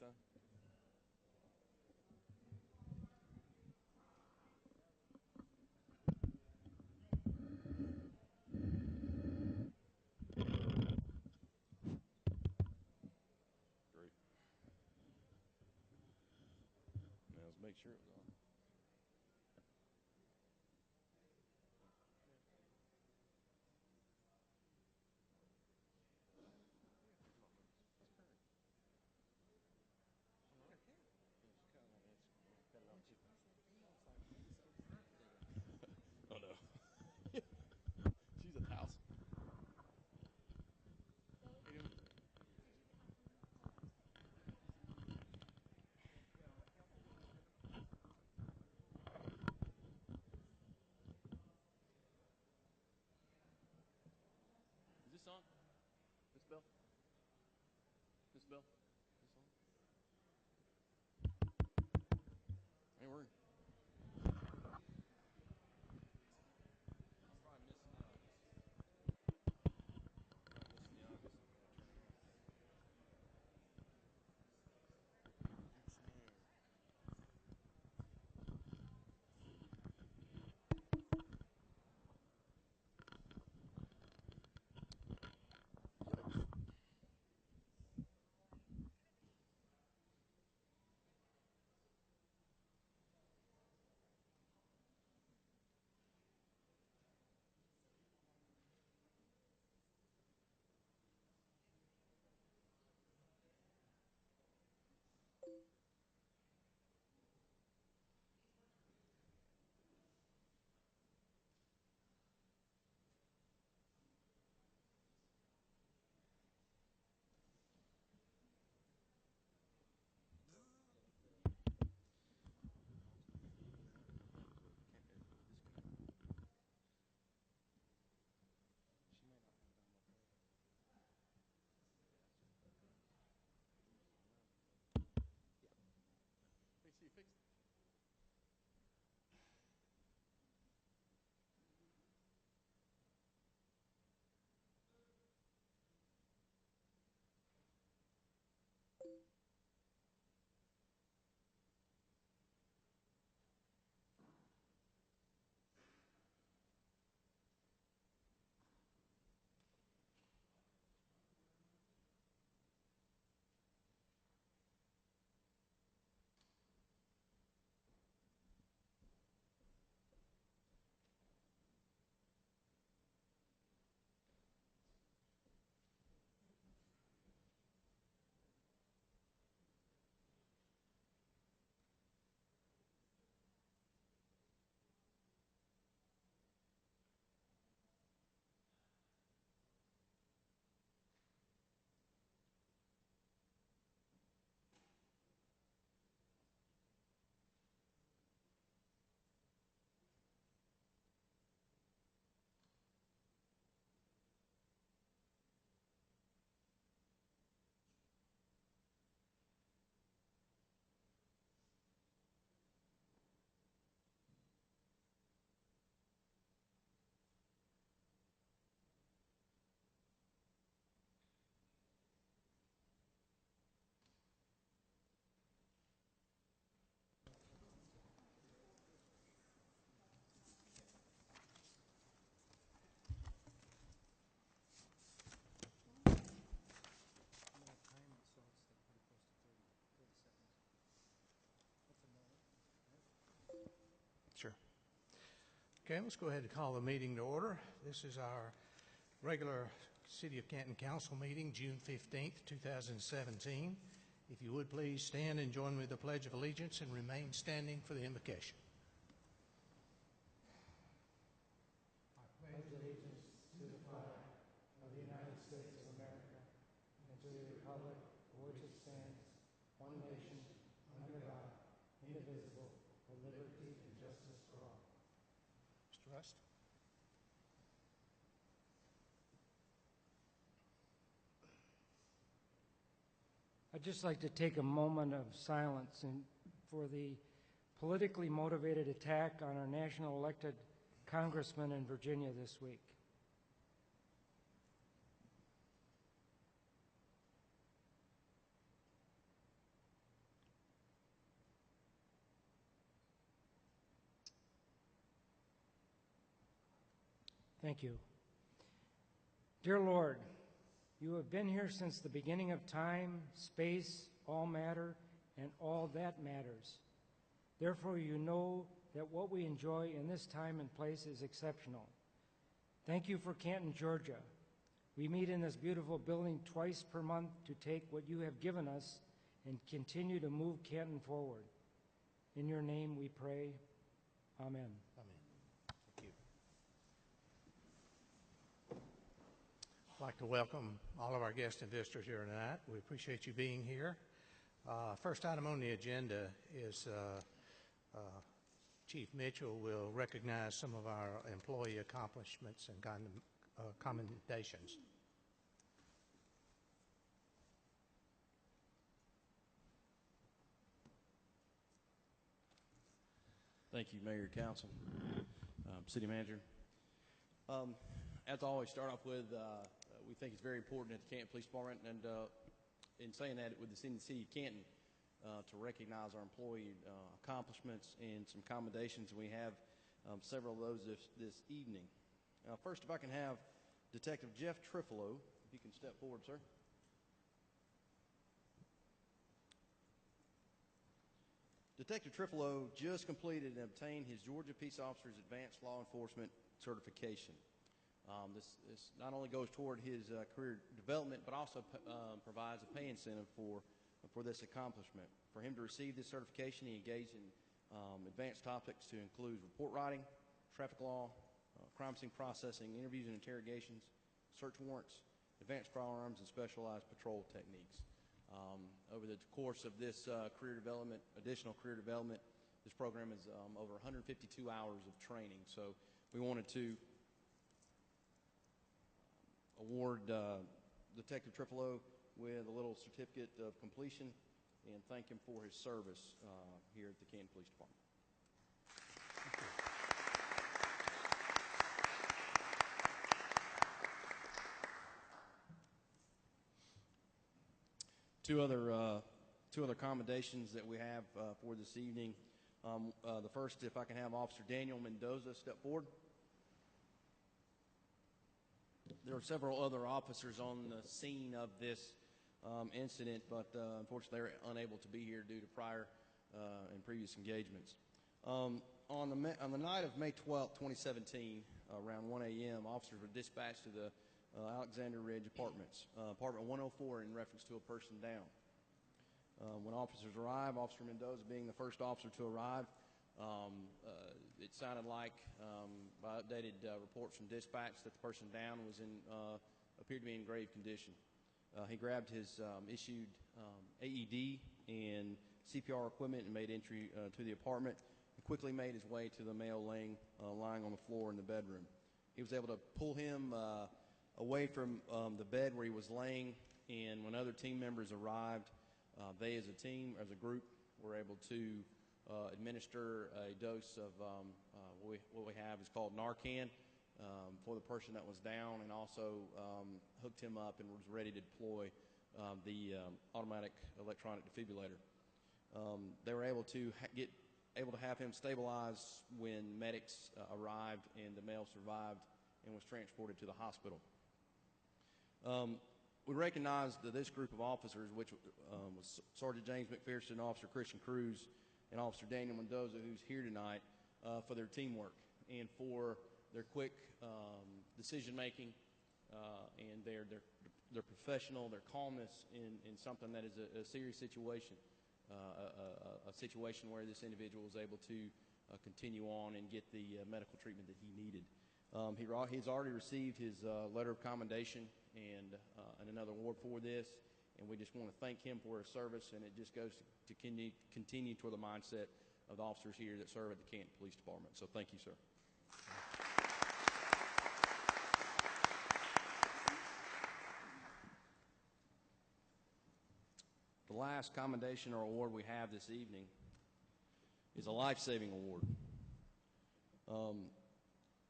time? Great. Now let's make sure it was on. Oh no. She's at the house. How you doing? Is this on? Miss Bell? Miss Bell? Is this on? Ain't worried. I'm probably missing the obvious. Probably missing the obvious. Hey, see you fixed it. Sure. Okay, let's go ahead and call the meeting to order. This is our regular City of Canton Council meeting, June 15th, 2017. If you would please stand and join me with the Pledge of Allegiance and remain standing for the invocation. I pledge allegiance to the flag of the United States of America and to the republic for which it stands, one nation, under God, indivisible, with liberty and justice for all. Mr. Rust? I'd just like to take a moment of silence for the politically motivated attack on our national elected congressman in Virginia this week. Thank you. Dear Lord, you have been here since the beginning of time, space, all matter, and all that matters. Therefore, you know that what we enjoy in this time and place is exceptional. Thank you for Canton, Georgia. We meet in this beautiful building twice per month to take what you have given us and continue to move Canton forward. In your name we pray. Amen. Amen. Thank you. I'd like to welcome all of our guests and visitors here tonight. We appreciate you being here. First item on the agenda is Chief Mitchell will recognize some of our employee accomplishments and commendations. Thank you, Mayor, Council, City Manager. As I always start off with, we think it's very important at the Canton Police Department, and in saying that, with the city of Canton, to recognize our employee accomplishments and some commendations. We have several of those this evening. First, if I can have Detective Jeff Trifolo, if you can step forward, sir. Detective Trifolo just completed and obtained his Georgia Peace Officers Advanced Law Enforcement certification. This not only goes toward his career development, but also provides a pay incentive for this accomplishment. For him to receive this certification, he engaged in advanced topics to include report writing, traffic law, crime scene processing, interviews and interrogations, search warrants, advanced firearms, and specialized patrol techniques. Over the course of this additional career development, this program is over 152 hours of training. So we wanted to award Detective Trifolo with a little certificate of completion and thank him for his service here at the Canton Police Department. Two other commendations that we have for this evening. The first, if I can have Officer Daniel Mendoza step forward. There were several other officers on the scene of this incident, but unfortunately they were unable to be here due to prior and previous engagements. On the night of May 12, 2017, around 1 a.m., officers were dispatched to the Alexander Ridge Apartments, Apartment 104, in reference to a person down. When officers arrived, Officer Mendoza being the first officer to arrive, it sounded like, by updated reports from dispatch, that the person down appeared to be in grave condition. He grabbed his issued AED and CPR equipment and made entry to the apartment and quickly made his way to the male lying on the floor in the bedroom. He was able to pull him away from the bed where he was laying, and when other team members arrived, they as a team, as a group, were able to administer a dose of what we have is called Narcan for the person that was down, and also hooked him up and was ready to deploy the automatic electronic defibrillator. They were able to have him stabilized when medics arrived, and the male survived and was transported to the hospital. We recognized this group of officers, which was Sergeant James McPherson, Officer Christian Cruz, and Officer Daniel Mendoza, who's here tonight, for their teamwork and for their quick decision-making and their professional, their calmness in something that is a serious situation, a situation where this individual was able to continue on and get the medical treatment that he needed. He's already received his letter of commendation and another award for this, and we just want to thank him for his service, and it just goes to continue toward the mindset of the officers here that serve at the Canton Police Department. So thank you, sir. The last commendation or award we have this evening is a life-saving award.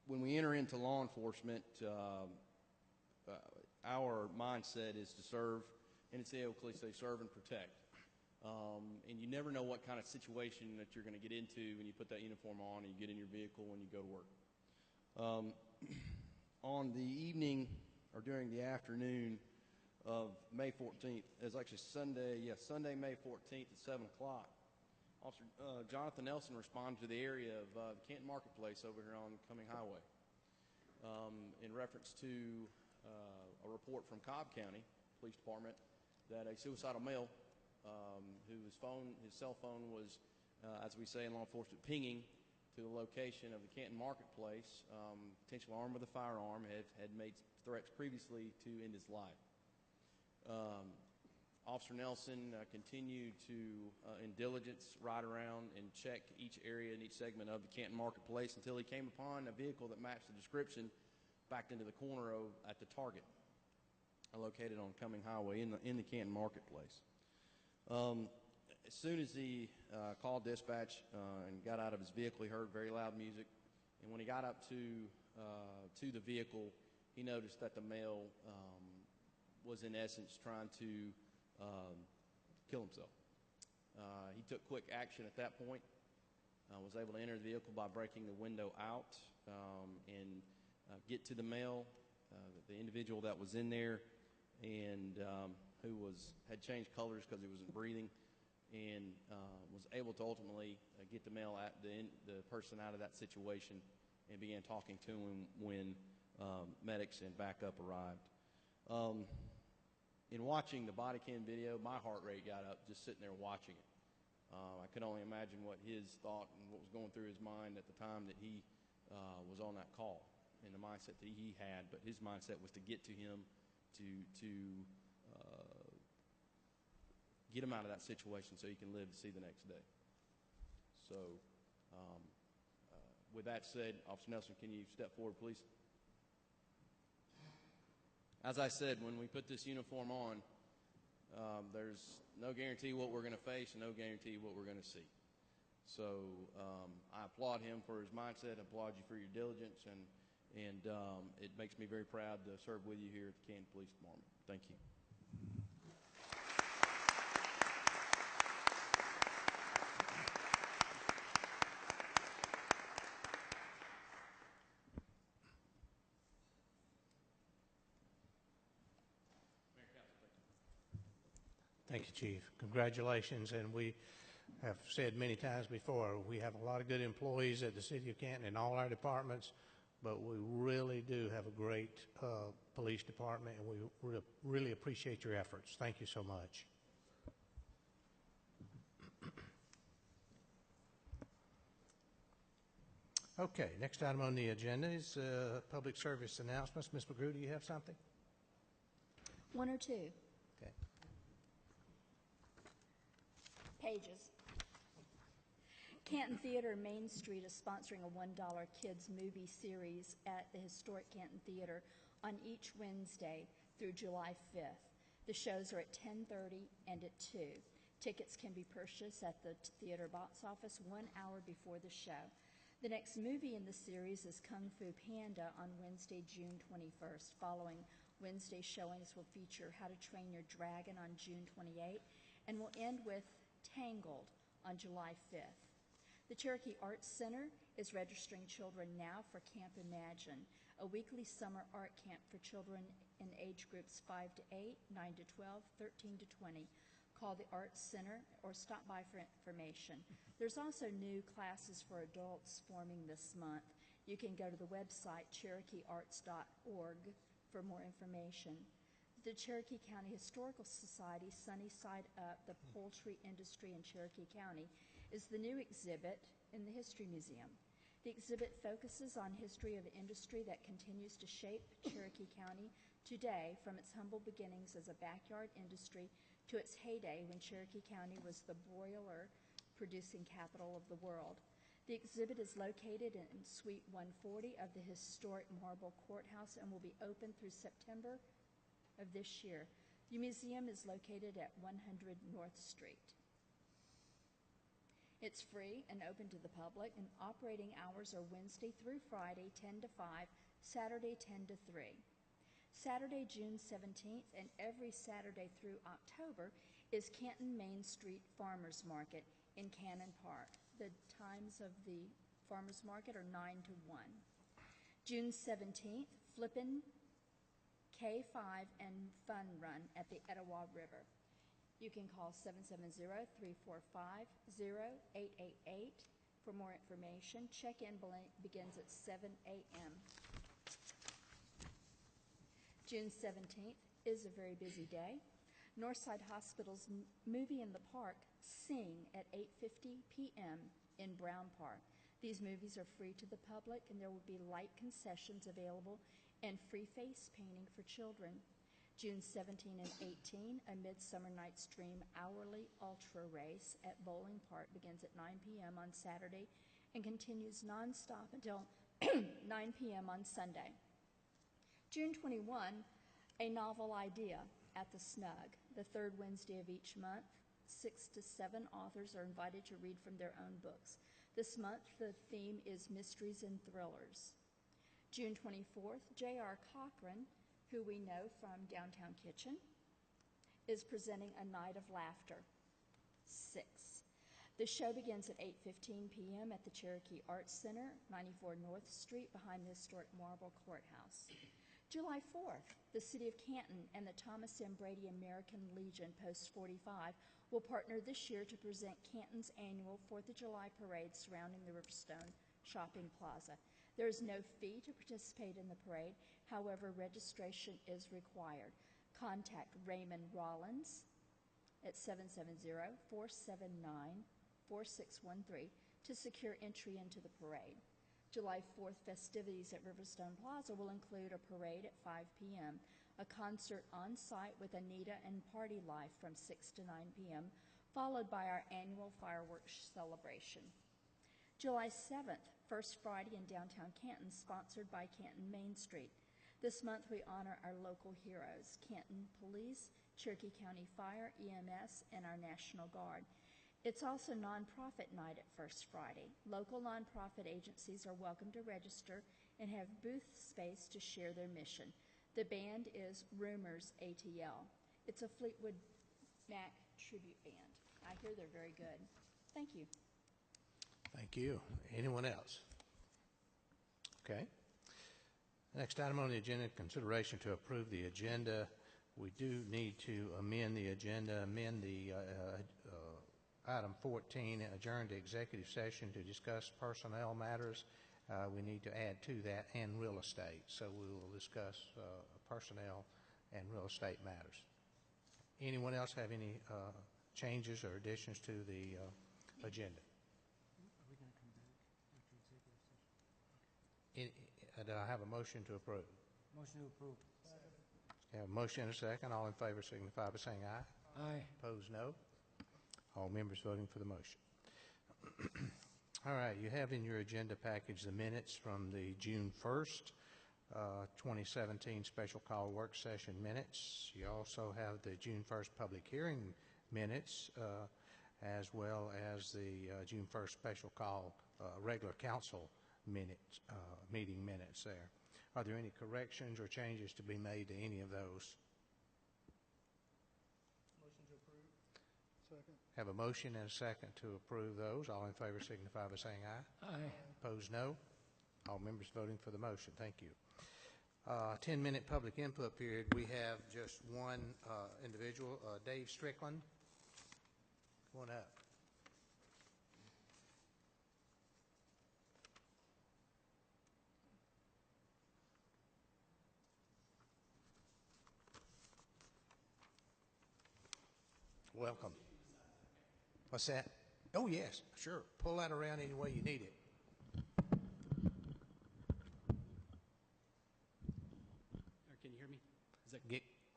When we enter into law enforcement, our mindset is to serve, and it's the old cliche, serve and protect. And you never know what kind of situation that you're going to get into when you put that uniform on and you get in your vehicle and you go to work. On the evening or during the afternoon of May 14th, it was actually Sunday, May 14th at 7 o'clock, Officer Jonathan Nelson responded to the area of the Canton Marketplace over here on Cumming Highway in reference to a report from Cobb County Police Department that a suicidal male his cell phone was, as we say in law enforcement, pinging to the location of the Canton Marketplace, potentially armed with a firearm, had made threats previously to end his life. Officer Nelson continued to, in diligence, ride around and check each area and each segment of the Canton Marketplace until he came upon a vehicle that matched the description backed into the corner at the Target, located on Cumming Highway in the Canton Marketplace. As soon as he called dispatch and got out of his vehicle, he heard very loud music, and when he got up to the vehicle, he noticed that the male was in essence trying to kill himself. He took quick action at that point, was able to enter the vehicle by breaking the window out and get to the male, the individual that was in there, and who had changed colors because he wasn't breathing, and was able to ultimately get the male, the person out of that situation, and began talking to him when medics and backup arrived. In watching the body cam video, my heart rate got up just sitting there watching it. I could only imagine what his thought and what was going through his mind at the time that he was on that call, and the mindset that he had. But his mindset was to get to him, to get him out of that situation so he can live to see the next day. So with that said, Officer Nelson, can you step forward, please? As I said, when we put this uniform on, there's no guarantee what we're going to face and no guarantee what we're going to see. So I applaud him for his mindset. I applaud you for your diligence, and it makes me very proud to serve with you here at the Canton Police Department. Thank you. Thank you, Chief. Congratulations, and we have said many times before, we have a lot of good employees at the City of Canton in all our departments, but we really do have a great police department, and we really appreciate your efforts. Thank you so much. Okay, next item on the agenda is public service announcements. Ms. McGrew, do you have something? One or two. Okay. Pages. Canton Theater Main Street is sponsoring a $1 kids movie series at the historic Canton Theater on each Wednesday through July 5th. The shows are at 10:30 and at 2. Tickets can be purchased at the theater box office 1 hour before the show. The next movie in the series is Kung Fu Panda on Wednesday, June 21st. Following Wednesday showings will feature How to Train Your Dragon on June 28th and will end with Tangled on July 5th. The Cherokee Arts Center is registering children now for Camp Imagine, a weekly summer art camp for children in age groups 5 to 8, 9 to 12, 13 to 20. Call the Arts Center or stop by for information. There's also new classes for adults forming this month. You can go to the website cherokeearts.org for more information. The Cherokee County Historical Society Sunny Side Up, the Poultry Industry in Cherokee County, is the new exhibit in the History Museum. The exhibit focuses on history of the industry that continues to shape Cherokee County today, from its humble beginnings as a backyard industry to its heyday when Cherokee County was the broiler producing capital of the world. The exhibit is located in Suite 140 of the historic Marble Courthouse and will be open through September of this year. The museum is located at 100 North Street. It's free and open to the public, and operating hours are Wednesday through Friday, 10 to 5, Saturday, 10 to 3. Saturday, June 17th, and every Saturday through October is Canton Main Street Farmers Market in Cannon Park. The times of the farmers market are 9 to 1. June 17th, Flippin' K5 and Fun Run at the Etowah River. You can call 770-345-0888 for more information. Check-in begins at 7 a.m. June 17th is a very busy day. Northside Hospital's Movie in the Park, Sing, at 8:50 p.m. in Brown Park. These movies are free to the public, and there will be light concessions available and free face painting for children. June 17 and 18, a Midsummer Night's Dream hourly ultra race at Bowling Park begins at 9 p.m. on Saturday and continues nonstop until 9 p.m. on Sunday. June 21, a novel idea at the Snug. The third Wednesday of each month, 6 to 7 authors are invited to read from their own books. This month, the theme is Mysteries and Thrillers. June 24th, J.R. Cochran, who we know from Downtown Kitchen, is presenting A Night of Laughter, 6. The show begins at 8:15 p.m. at the Cherokee Arts Center, 94 North Street, behind the historic Marble Courthouse. July 4th, the City of Canton and the Thomas M. Brady American Legion Post 45 will partner this year to present Canton's annual 4th of July parade surrounding the Riverstone Shopping Plaza. There is no fee to participate in the parade. However, registration is required. Contact Raymond Rollins at 770-479-4613 to secure entry into the parade. July 4th festivities at Riverstone Plaza will include a parade at 5 p.m., a concert on site with Anita and Party Life from 6 to 9 p.m., followed by our annual fireworks celebration. July 7th, First Friday in downtown Canton, sponsored by Canton Main Street. This month we honor our local heroes, Canton Police, Cherokee County Fire, EMS, and our National Guard. It's also nonprofit night at First Friday. Local nonprofit agencies are welcome to register and have booth space to share their mission. The band is Rumors ATL. It's a Fleetwood Mac tribute band. I hear they're very good. Thank you. Thank you. Anyone else? Okay. Next item on the agenda, consideration to approve the agenda. We do need to amend the agenda, amend the item 14, adjourn to executive session to discuss personnel matters. We need to add to that and real estate. So we will discuss personnel and real estate matters. Anyone else have any changes or additions to the agenda? Are we going to come back after executive session? Do I have a motion to approve? Motion to approve. Have a motion and a second. All in favor signify by saying aye. Aye. Opposed, no. All members voting for the motion. All right, you have in your agenda package the minutes from the June 1st, 2017 special call work session minutes. You also have the June 1st public hearing minutes, as well as the June 1st special call regular council minutes, meeting minutes there. Are there any corrections or changes to be made to any of those? Motion to approve. Second. Have a motion and a second to approve those. All in favor signify by saying aye. Aye. Opposed, no. All members voting for the motion. Thank you. 10-minute public input period. We have just one individual, Dave Strickland. Come on up. Welcome. What's that? Oh, yes, sure. Pull that around any way you need it. Can you hear me? Is that,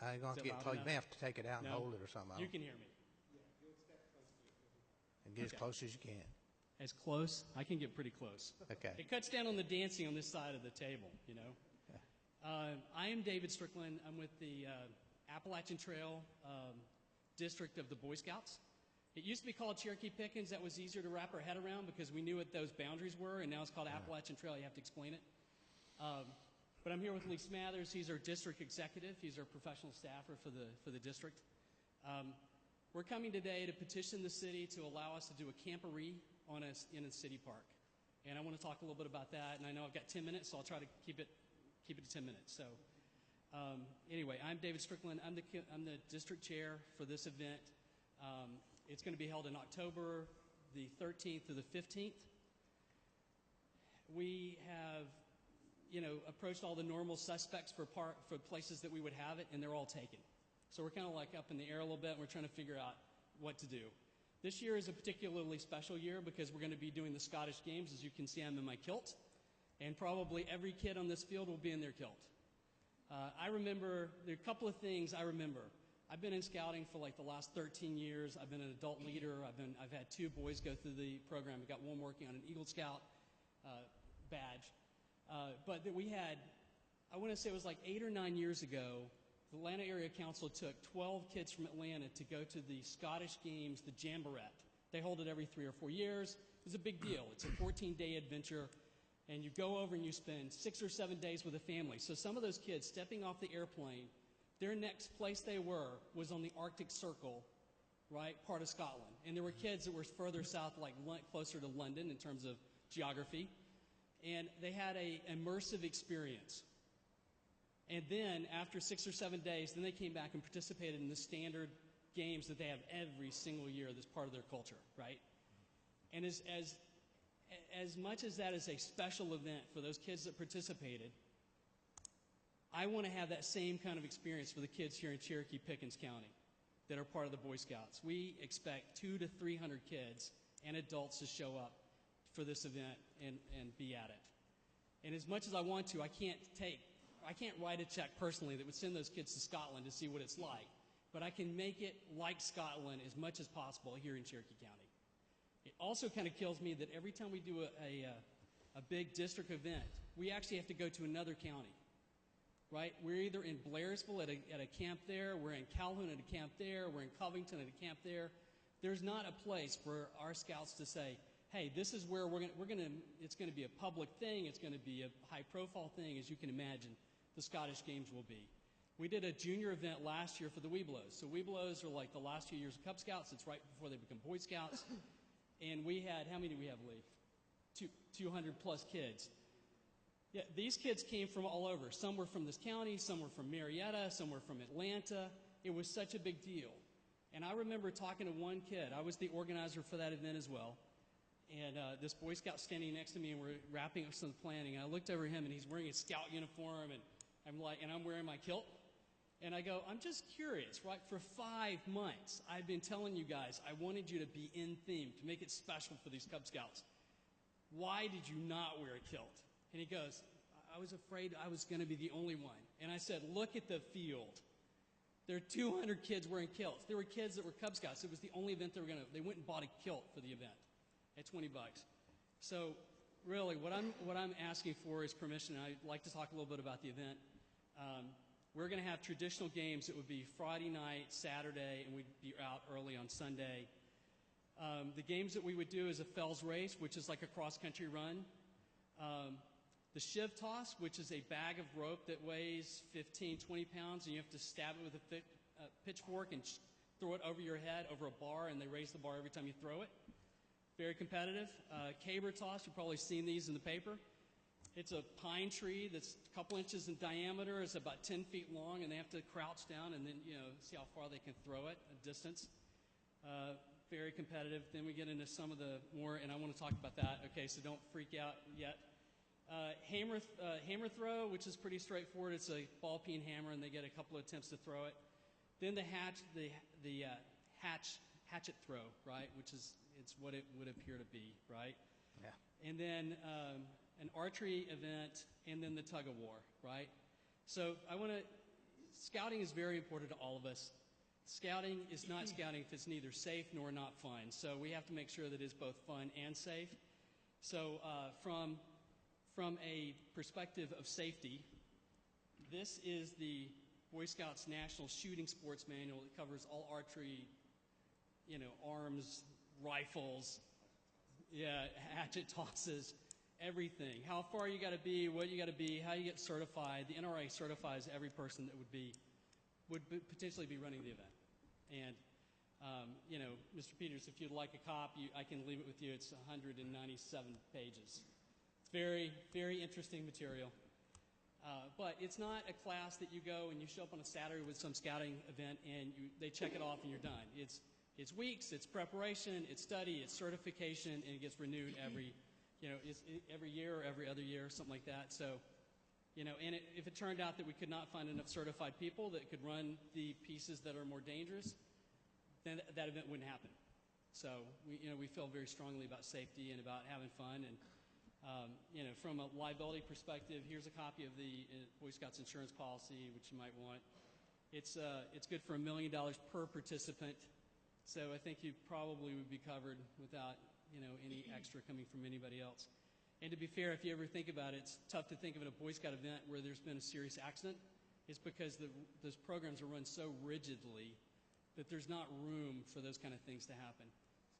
I ain't going Is to it get loud plugged. You enough? may have to take it out and No. hold it or something. you can hear me. And get as Okay. close as you can. As close? I can get pretty close. Okay. It cuts down on the dancing on this side of the table, you know. I am David Strickland. I'm with the Appalachian Trail District of the Boy Scouts. It used to be called Cherokee Pickens. That was easier to wrap our head around because we knew what those boundaries were, and now it's called Appalachian Trail. You have to explain it. But I'm here with Lee Smathers. He's our district executive. He's our professional staffer for the district. We're coming today to petition the city to allow us to do a camporee in a city park. And I want to talk a little bit about that. And I know I've got 10 minutes, so I'll try to keep keep it to 10 minutes. So anyway, I'm David Strickland. I'm the district chair for this event. It's going to be held in October the 13th through the 15th. We have, approached all the normal suspects for places that we would have it, and they're all taken. So we're kind of like up in the air a little bit, and we're trying to figure out what to do. This year is a particularly special year because we're going to be doing the Scottish Games. As you can see, I'm in my kilt, and probably every kid on this field will be in their kilt. I remember, there are a couple of things I remember. I've been in scouting for like the last 13 years. I've been an adult leader. I've had 2 boys go through the program. I've got one working on an Eagle Scout badge. But that we had, I want to say it was like 8 or 9 years ago, the Atlanta Area Council took 12 kids from Atlanta to go to the Scottish Games, the Jamboree. They hold it every 3 or 4 years. It's a big deal. It's a 14-day adventure, and you go over and you spend 6 or 7 days with a family. So some of those kids stepping off the airplane, their next place they were was on the Arctic Circle, right, part of Scotland. And there were kids that were further south, like closer to London in terms of geography. And they had an immersive experience. And then after 6 or 7 days, then they came back and participated in the standard games that they have every single year that's part of their culture, right? And as much as that is a special event for those kids that participated, I want to have that same kind of experience for the kids here in Cherokee Pickens County that are part of the Boy Scouts. We expect 200 to 300 kids and adults to show up for this event and be at it. And as much as I want to, I can't write a check personally that would send those kids to Scotland to see what it's like. But I can make it like Scotland as much as possible here in Cherokee County. It also kind of kills me that every time we do a big district event, we actually have to go to another county, right? We're either in Blairsville at a camp there, we're in Calhoun at a camp there, we're in Covington at a camp there. There's not a place for our scouts to say, hey, this is where it's going to be a public thing, it's going to be a high-profile thing, as you can imagine, the Scottish Games will be. We did a junior event last year for the Webelos. So Webelos are like the last few years of Cub Scouts. It's right before they become Boy Scouts. And we had, how many do we have, Lee? 200 plus kids. Yeah, these kids came from all over. Some were from this county, some were from Marietta, some were from Atlanta. It was such a big deal. And I remember talking to one kid. I was the organizer for that event as well. And this Boy Scout standing next to me, and we're wrapping up some planning. And I looked over him, and he's wearing a scout uniform, and I'm wearing my kilt. And I go, I'm just curious, right? For 5 months, I've been telling you guys I wanted you to be in theme, to make it special for these Cub Scouts. Why did you not wear a kilt? And he goes, I was afraid I was going to be the only one. And I said, look at the field. There are 200 kids wearing kilts. There were kids that were Cub Scouts. It was the only event they went and bought a kilt for the event at $20. So really, what I'm asking for is permission. I'd like to talk a little bit about the event. We're going to have traditional games. It would be Friday night, Saturday, and we'd be out early on Sunday. The games that we would do is a Fells race, which is like a cross-country run. The shiv toss, which is a bag of rope that weighs 15, 20 pounds, and you have to stab it with a pitchfork and throw it over your head, over a bar, and they raise the bar every time you throw it. Very competitive. Caber toss, you've probably seen these in the paper. It's a pine tree that's a couple inches in diameter. It's about 10 feet long, and they have to crouch down and then, see how far they can throw it, a distance. Very competitive. Then we get into some of the more, and I want to talk about that. Okay, so don't freak out yet. Hammer throw, which is pretty straightforward. It's a ball peen hammer, and they get a couple of attempts to throw it. Then the hatchet throw, right, which is it's what it would appear to be, right? Yeah. And then an archery event, and then the tug of war, right? So scouting is very important to all of us. Scouting is not scouting if it's neither safe nor not fun. So we have to make sure that it's both fun and safe. So from a perspective of safety, this is the Boy Scouts National Shooting Sports Manual. It covers all archery, arms, rifles, hatchet tosses, everything. How far you got to be, what you got to be, how you get certified. The NRA certifies every person that would potentially be running the event. And, Mr. Peters, if you'd like a copy, I can leave it with you. It's 197 pages. It's very, very interesting material. But it's not a class that you go and you show up on a Saturday with some scouting event and they check it off and you're done. It's weeks, it's preparation, it's study, it's certification, and it gets renewed every year or every other year, something like that. So, and if it turned out that we could not find enough certified people that could run the pieces that are more dangerous, then that event wouldn't happen. So we feel very strongly about safety and about having fun. And from a liability perspective, here's a copy of the Boy Scouts insurance policy, which you might want. It's good for $1 million per participant. So I think you probably would be covered without any extra coming from anybody else. And to be fair, if you ever think about it, it's tough to think of a Boy Scout event where there's been a serious accident. It's because those programs are run so rigidly that there's not room for those kind of things to happen.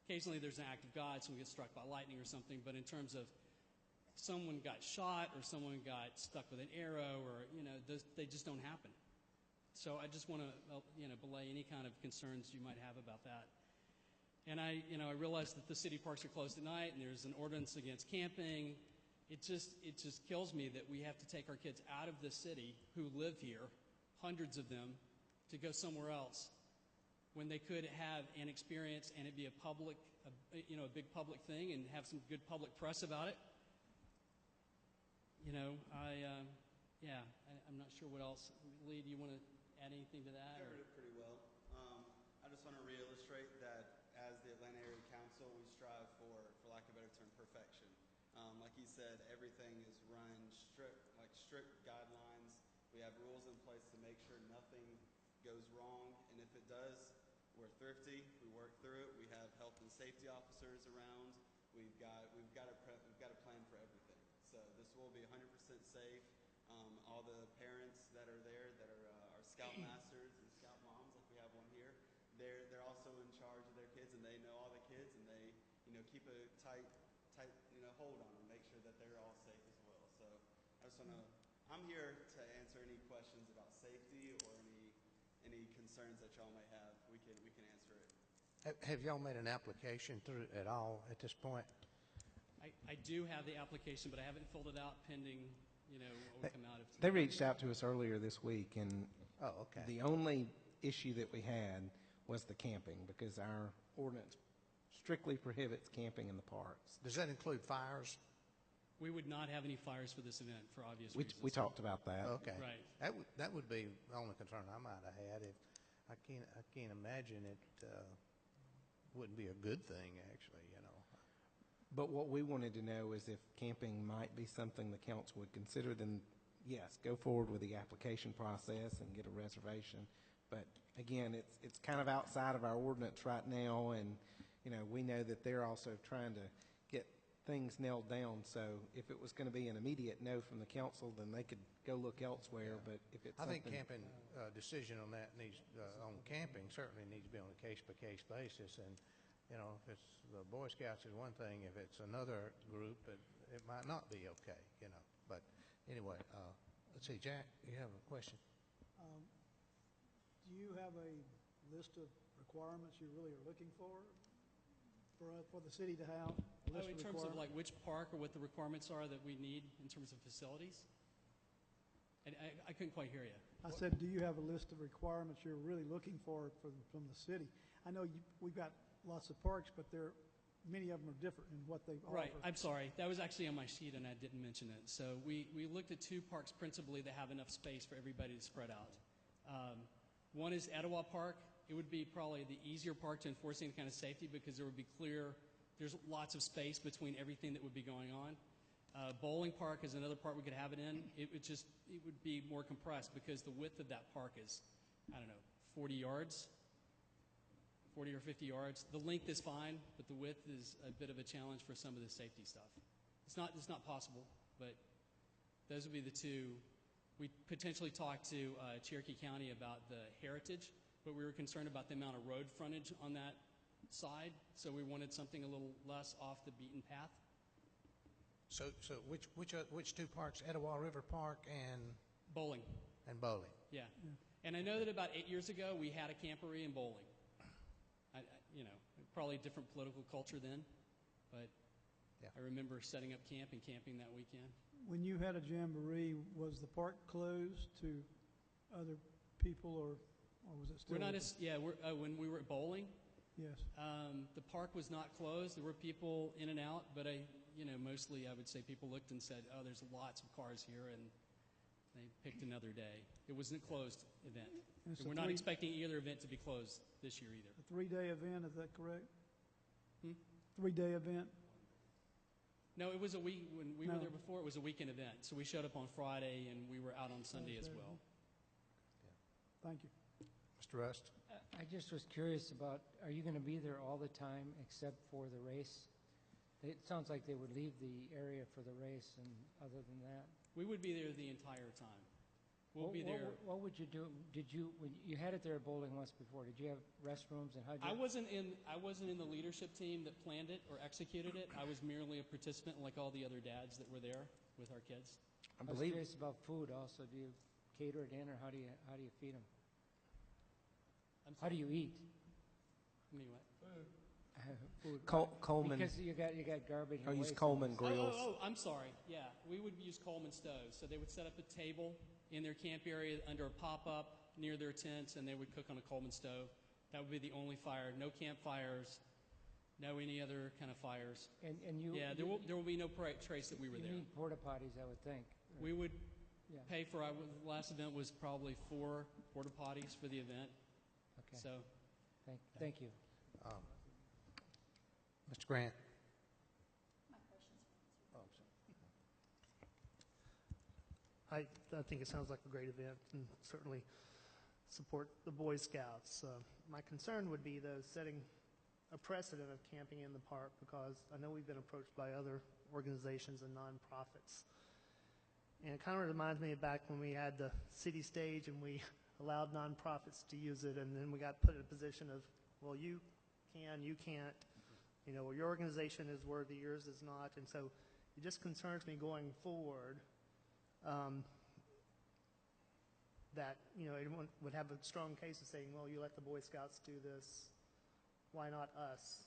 Occasionally there's an act of God, someone gets struck by lightning or something, but in terms of someone got shot or someone got stuck with an arrow or, they just don't happen. So I just want to, belay any kind of concerns you might have about that. And I realize that the city parks are closed at night and there's an ordinance against camping. It just kills me that we have to take our kids out of the city who live here, hundreds of them, to go somewhere else when they could have an experience and it be a big public thing and have some good public press about it. I'm not sure what else. Lee, do you want to add anything to that? Covered it pretty well. I just want to reillustrate that as the Atlanta Area Council, we strive for lack of a better term, perfection. Like he said, everything is run strict guidelines. We have rules in place to make sure nothing goes wrong, and if it does, we're thrifty. We work through it. We have health and safety officers around. We've got a plan for everything. So this will be 100% safe. All the parents that are there, that are our scout masters and scout moms, like we have one here, they're also in charge of their kids, and they know all the kids, and they keep a tight hold on them, make sure that they're all safe as well. So I'm here to answer any questions about safety or any concerns that y'all may have. We can answer it. Have y'all made an application through at all at this point? I do have the application, but I haven't filled it out pending, what would come out of it. They reached out to us earlier this week, and okay. the only issue that we had was the camping, because our ordinance strictly prohibits camping in the parks. Does that include fires? We would not have any fires for this event for obvious reasons. We talked about that. Okay. Right. That would be the only concern I might have had. I can't imagine it wouldn't be a good thing, actually. But what we wanted to know is if camping might be something the council would consider, then yes, go forward with the application process and get a reservation. But again, it's kind of outside of our ordinance right now, and we know that they're also trying to get things nailed down. So if it was going to be an immediate no from the council, then they could go look elsewhere. But if it's I think camping decision on that needs on camping certainly needs to be on a case-by-case basis. And if it's the Boy Scouts is one thing, if it's another group, it might not be okay. But anyway, let's see, Jack, you have a question? Do you have a list of requirements you really are looking for the city to have? In terms of like which park or what the requirements are that we need in terms of facilities? I couldn't quite hear you. I said, do you have a list of requirements you're really looking for from the city? I know we've got lots of parks, but many of them are different in what they offer. Right. I'm sorry. That was actually on my sheet, and I didn't mention it. So we looked at 2 parks principally that have enough space for everybody to spread out. One is Etowah Park. It would be probably the easier park to enforce any kind of safety because there would be there's lots of space between everything that would be going on. Bowling Park is another part we could have it in. It would be more compressed because the width of that park is, 40 yards, 40 or 50 yards. The length is fine, but the width is a bit of a challenge for some of the safety stuff. It's not possible, but those would be the 2. We potentially talked to Cherokee County about the heritage, but we were concerned about the amount of road frontage on that side, so we wanted something a little less off the beaten path. So which 2 parks? Etowah River Park and Bowling. And Bowling. Yeah. And I know that about 8 years ago we had a camporee in Bowling. Probably a different political culture then, but Yeah. I remember setting up camp and camping that weekend. When you had a jamboree, was the park closed to other people, or was it still? We're not open? as, yeah, when we were at bowling, Yes. the park was not closed. There were people in and out, but mostly I would say people looked and said, oh, there's lots of cars here, and they picked another day. It wasn't a closed event. And it's And a we're not expecting either event to be closed this year either. A 3-day event, is that correct? Hmm? 3-day event? No, it was a week. When we were No. there before, it was a weekend event. So we showed up on Friday, and we were out on Sunday as well. Thank you. Mr. Rust? I just was curious about, are you going to be there all the time except for the race? It sounds like they would leave the area for the race, and other than that? We would be there the entire time. We'll be there. What would you do? When you had it there at bowling once before, did you have restrooms, and how did you? I wasn't in the leadership team that planned it or executed it. I was merely a participant like all the other dads that were there with our kids. I was curious about food also. Do you cater it in, or how do you feed them? How do you eat? I mean, what? Food. Coleman. Because you got garbage. I'll and use waste Coleman and- grills. I'm sorry. Yeah, we would use Coleman stoves. So they would set up a table in their camp area under a pop-up near their tents, and they would cook on a Coleman stove. That would be the only fire. No campfires, no any other kind of fires. And you. Yeah, there will be no trace that we were You there. need porta potties, I would think. We would Yeah. pay for the last event was probably 4 porta potties for the event. Okay. So Thank you. Mr. Grant? My questions were answered. I think it sounds like a great event, and certainly support the Boy Scouts. My concern would be, though, setting a precedent of camping in the park, because I know we've been approached by other organizations and nonprofits. And it kind of reminds me of back when we had the city stage and we allowed nonprofits to use it, and then we got put in a position of, well, you can, you can't. You know, your organization is worthy, yours is not. And so it just concerns me going forward that, everyone would have a strong case of saying, well, you let the Boy Scouts do this, why not us?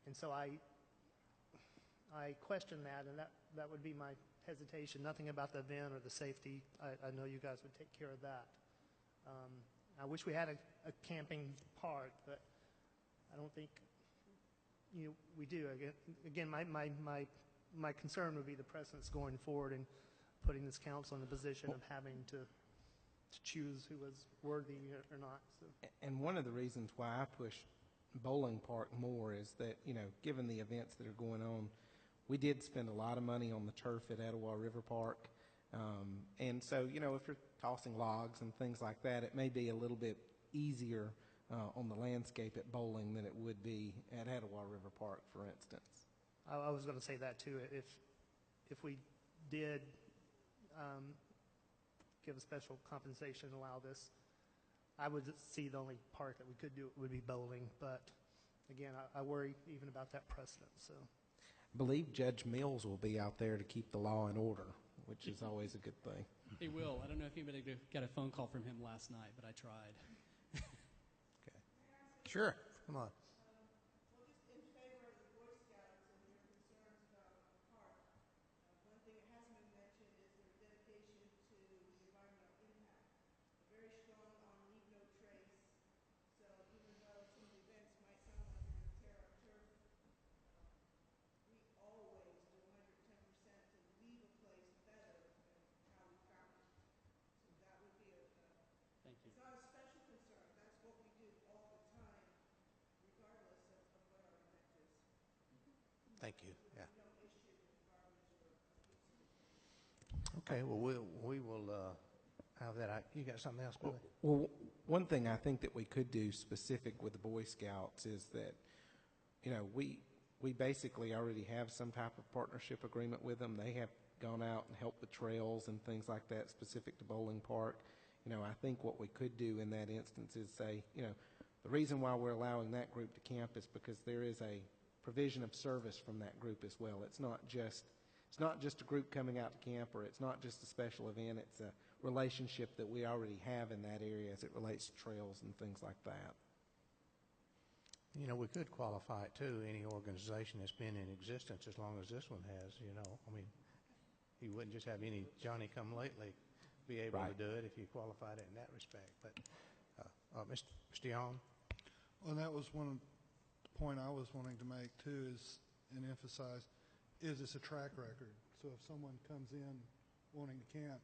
And so I question that, and that would be my hesitation. Nothing about the event or the safety. I know you guys would take care of that. I wish we had a camping park, but I don't think we do. Again, my concern would be the precedence going forward and putting this council in the position of having to choose who was worthy or not. So. And one of the reasons why I push bowling park more is that, given the events that are going on, we did spend a lot of money on the turf at Etowah River Park. And so, if you're tossing logs and things like that, it may be a little bit easier on the landscape at bowling than it would be at Etowah River Park, for instance. I was going to say that, too. If we did give a special compensation, allow this, I would see the only part that we could do would be bowling. But, again, I worry even about that precedent. So. I believe Judge Mills will be out there to keep the law in order, which is always a good thing. he will. I don't know if anybody got a phone call from him last night, but I tried. Okay. Sure. Come on. Well, just in favor of the Boy Scouts and your concerns about the park, one thing that hasn't been mentioned is their dedication to the environmental impact. They're very strong on leave no trace. So even though some of the events might sound like they're going to tear up turf, we always do 110% to leave a place better than how we found it. So that would be Thank you. it's not a special concern. That's what we do all the time, regardless of what our event is. Thank you. Yeah. No issue with garbage or abuse of the Okay. Well, we will have that. You got something else, Billy? Well, one thing I think that we could do specific with the Boy Scouts is that, we basically already have some type of partnership agreement with them. They have gone out and helped with trails and things like that specific to Bowling Park. I think what we could do in that instance is say, the reason why we're allowing that group to camp is because there is a provision of service from that group as well. It's not just a group coming out to camp, or it's not just a special event. It's a relationship that we already have in that area as it relates to trails and things like that. You know, we could qualify it too, any organization that's been in existence as long as this one has, you know. I mean, you wouldn't just have any Johnny-come-lately be able to Right. do it if you qualified it in that respect. But, Mr. Young? Well, that was one point I was wanting to make too, is and emphasize, is this a track record? So if someone comes in wanting to camp,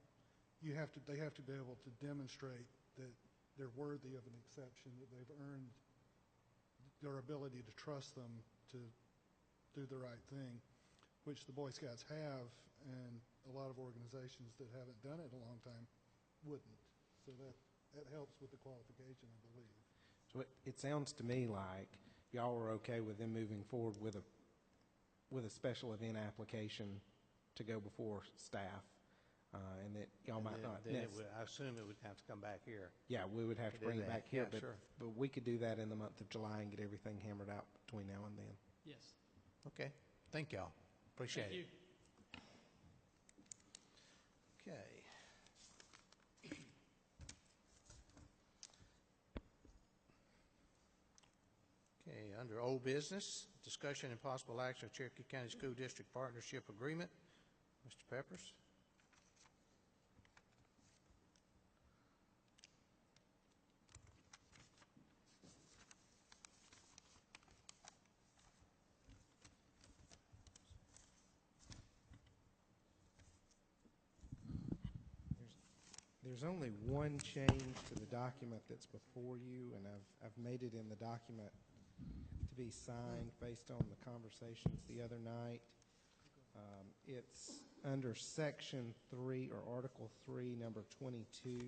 they have to be able to demonstrate that they're worthy of an exception, that they've earned their ability to trust them to do the right thing, which the Boy Scouts have, and a lot of organizations that haven't done it in a long time wouldn't. So that helps with the qualification, I believe. So it sounds to me like y'all were okay with them moving forward with a special event application to go before staff, and that y'all And might then- not. then it would, I assume it would have to come back here. Yeah, we would have to do bring it that. back here, Yeah, sure. but we could do that in the month of July and get everything hammered out between now and then. Yes. Okay, thank y'all. Appreciate Thank it. you. Okay. Okay, under old business, discussion and possible action of Cherokee County School District Partnership Agreement. Mr. Peppers? There's only one change to the document that's before you, and I've made it in the document to be signed based on the conversations the other night. It's under Section 3 or Article 3, number 22.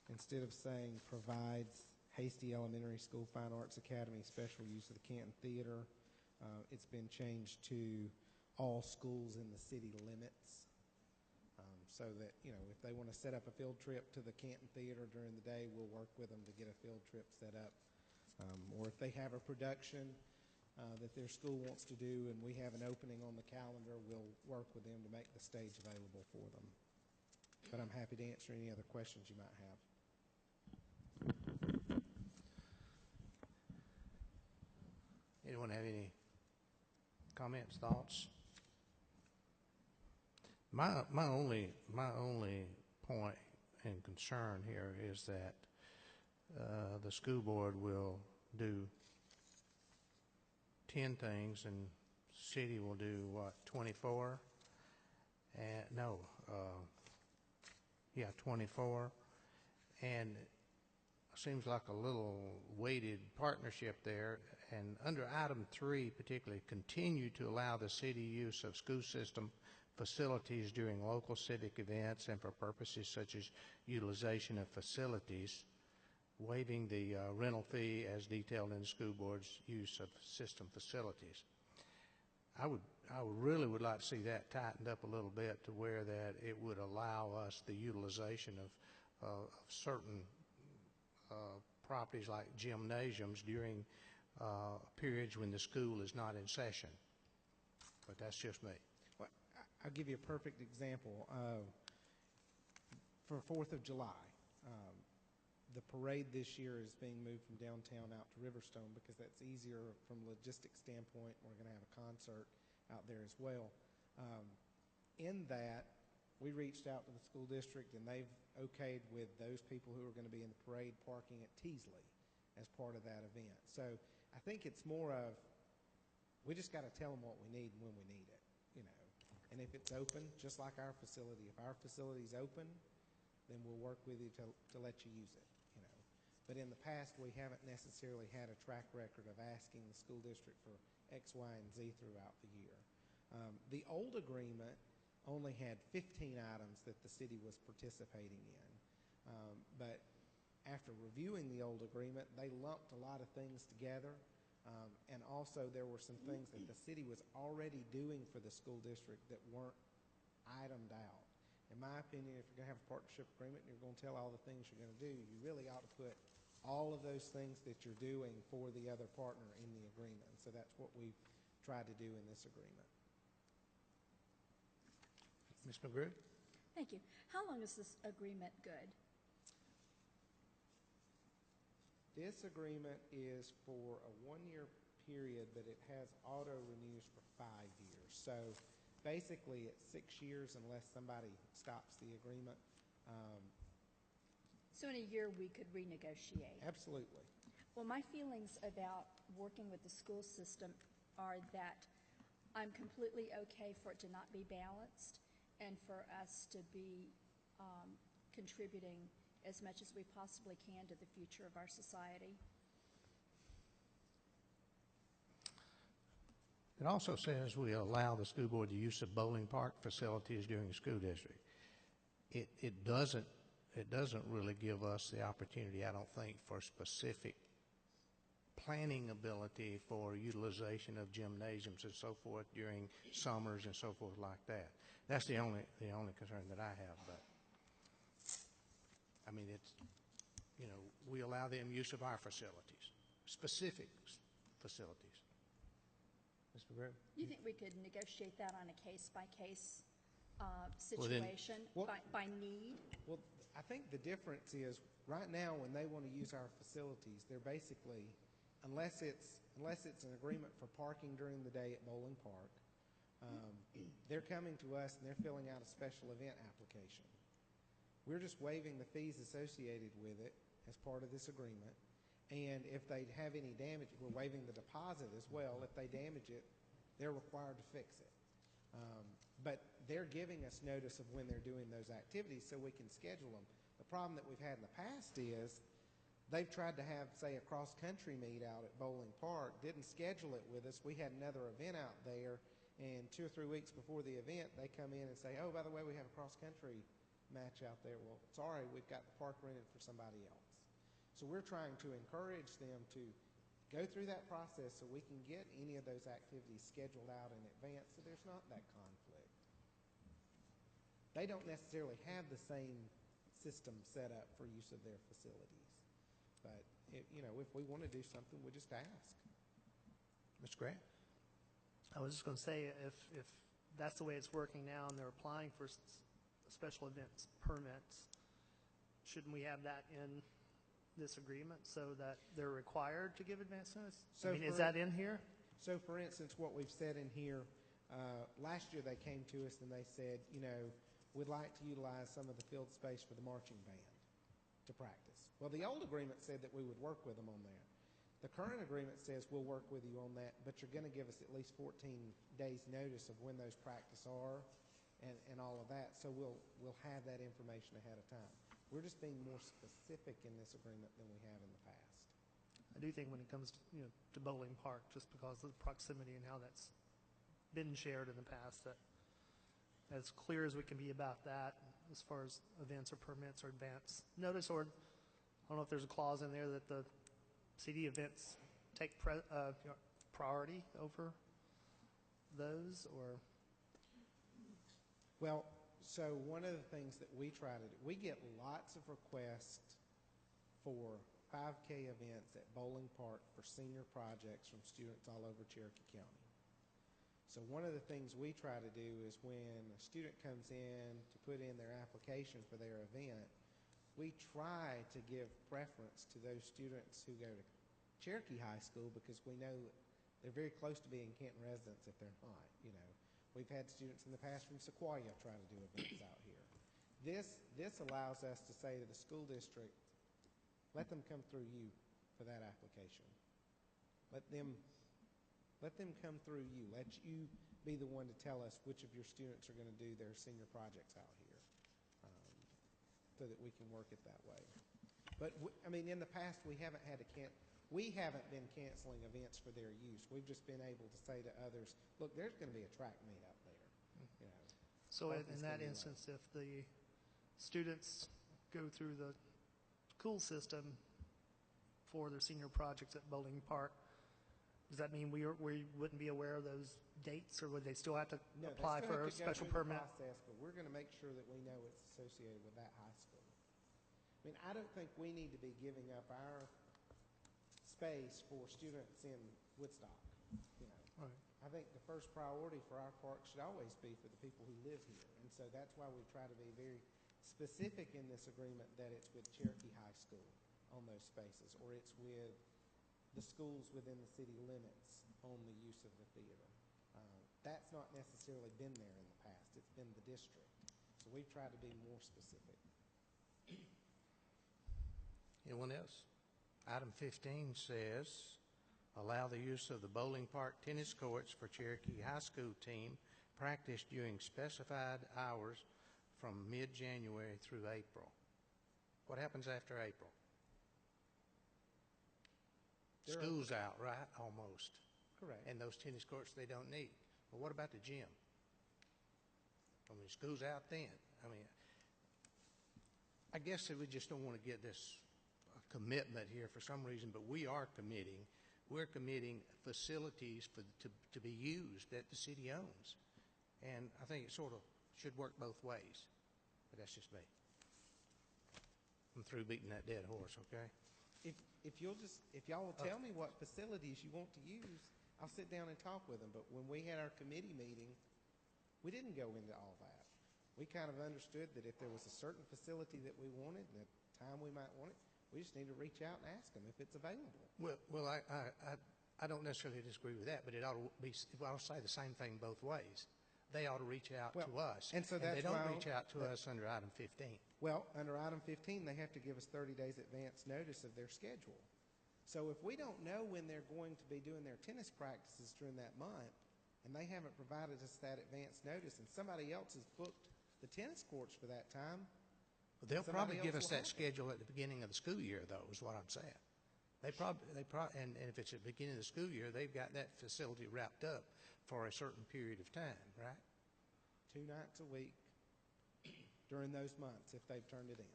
Instead of saying provides Hasty Elementary School Fine Arts Academy special use of the Canton Theater, it's been changed to all schools in the city limits. So that, you know, if they want to set up a field trip to the Canton Theater during the day, we'll work with them to get a field trip set up. Or if they have a production that their school wants to do and we have an opening on the calendar, we'll work with them to make the stage available for them. But I'm happy to answer any other questions you might have. Anyone have any comments, thoughts? My only point and concern here is that the school board will do 10 things and city will do what, 24? And no, 24. And seems like a little weighted partnership there. And under item 3, particularly, continue to allow the city use of school system facilities during local civic events and for purposes such as utilization of facilities, waiving the rental fee as detailed in the school board's use of system facilities. I really would like to see that tightened up a little bit to where that it would allow us the utilization of certain properties like gymnasiums during periods when the school is not in session. But that's just me. Well, I'll give you a perfect example. For 4th of July, the parade this year is being moved from downtown out to Riverstone because that's easier from a logistics standpoint. We're going to have a concert out there as well. In that, we reached out to the school district and they've okayed with those people who are going to be in the parade parking at Teasley as part of that event. So I think it's more of, we just got to tell them what we need and when we need it, you know. And if it's open, just like our facility, if our facility's open, then we'll work with you to let you use it, you know. But in the past, we haven't necessarily had a track record of asking the school district for X, Y, and Z throughout the year. The old agreement only had 15 items that the city was participating in. But after reviewing the old agreement, they lumped a lot of things together. And also there were some things that the city was already doing for the school district that weren't itemed out. In my opinion, if you're going to have a partnership agreement and you're going to tell all the things you're going to do, you really ought to put all of those things that you're doing for the other partner in the agreement. So that's what we've tried to do in this agreement. Ms. McGrew? Thank you. How long is this agreement good? This agreement is for a one-year period, but it has auto renews for 5 years. So basically, it's 6 years unless somebody stops the agreement. So in a year, we could renegotiate. Absolutely. Well, my feelings about working with the school system are that I'm completely okay for it to not be balanced and for us to be contributing as much as we possibly can to the future of our society. It also says we allow the school board the use of bowling park facilities during the school district. It doesn't really give us the opportunity, I don't think, for specific planning ability for utilization of gymnasiums and so forth during summers and so forth like that. That's the only concern that I have. But I mean, it's, you know, we allow them use of our facilities, specific facilities. Mr. Graham? You think we could negotiate that on a case-by-case Well, then- situation, Well- by need? Well, I think the difference is right now when they want to use our facilities, they're basically, unless it's an agreement for parking during the day at Bowling Park, they're coming to us and they're filling out a special event application. We're just waiving the fees associated with it as part of this agreement. And if they have any damage, we're waiving the deposit as well. If they damage it, they're required to fix it. But they're giving us notice of when they're doing those activities so we can schedule them. The problem that we've had in the past is they've tried to have, say, a cross-country meet out at Bowling Park, didn't schedule it with us. We had another event out there, and 2 or 3 weeks before the event, they come in and say, oh, by the way, we have a cross-country match out there. Well, sorry, we've got the park rented for somebody else. So we're trying to encourage them to go through that process so we can get any of those activities scheduled out in advance so there's not that conflict. They don't necessarily have the same system set up for use of their facilities. But, you know, if we want to do something, we just ask. Mr. Grant? I was just going to say, if that's the way it's working now and they're applying for special events permits, shouldn't we have that in this agreement so that they're required to give advance notice? So I mean, is that in here? So, for instance, what we've said in here, last year they came to us and they said, you know, we'd like to utilize some of the field space for the marching band to practice. Well, the old agreement said that we would work with them on that. The current agreement says we'll work with you on that, but you're going to give us at least 14 days notice of when those practice are and all of that. So we'll have that information ahead of time. We're just being more specific in this agreement than we have in the past. I do think when it comes to, to Bowling Park, just because of the proximity and how that's been shared in the past, that as clear as we can be about that as far as events or permits or advance notice, or I don't know if there's a clause in there that the CD events take priority over those, or? Well, so one of the things that we try to do, we get lots of requests for 5K events at Bowling Park for senior projects from students all over Cherokee County. So one of the things we try to do is when a student comes in to put in their application for their event, we try to give preference to those students who go to Cherokee High School because we know they're very close to being Canton residents if they're not, you know. We've had students in the past from Sequoia try to do events out here. This allows us to say to the school district, let them come through you for that application. Let them come through you. Let you be the one to tell us which of your students are going to do their senior projects out here, so that we can work it that way. But I mean, in the past, we haven't been canceling events for their use. We've just been able to say to others, look, there's going to be a track meet out there. You know, So in that instance, if the students go through the school system for their senior projects at Bowling Park, does that mean we wouldn't be aware of those dates, or would they still have to apply for a special permit? Process, but we're going to make sure that we know it's associated with that high school. I mean, I don't think we need to be giving up our space for students in Woodstock. You know, Right. I think the first priority for our park should always be for the people who live here, and so that's why we try to be very specific in this agreement that it's with Cherokee High School. on those spaces, or it's with the schools within the city limits on the use of the theater. That's not necessarily been there in the past. It's been the district. So we've tried to be more specific. Anyone else? Item 15 says, allow the use of the bowling park tennis courts for Cherokee High School team practice during specified hours from mid-January through April. What happens after April? School's out, right? Almost. Correct. And those tennis courts they don't need. But what about the gym? I mean, school's out then. I mean, I guess that we just don't want to get this commitment here for some reason, but we are committing. We're committing facilities to be used that the city owns. And I think it sort of should work both ways. But that's just me. I'm through beating that dead horse, okay? If y'all will tell me what facilities you want to use, I'll sit down and talk with them. But when we had our committee meeting, we didn't go into all that. We kind of understood that if there was a certain facility that we wanted and the time we might want it, we just need to reach out and ask them if it's available. Well, I don't necessarily disagree with that, but it ought to be. I'll say the same thing both ways. They ought to reach out to us, and so that's they don't why reach out to us under item 15. Well, under item 15, they have to give us 30 days advance notice of their schedule. So if we don't know when they're going to be doing their tennis practices during that month, and they haven't provided us that advance notice, and somebody else has booked the tennis courts for that time, Well, they'll probably give us that schedule at the beginning of the school year, though, is what I'm saying. And if it's at the beginning of the school year, they've got that facility wrapped up for a certain period of time, right? 2 nights a week during those months if they've turned it in.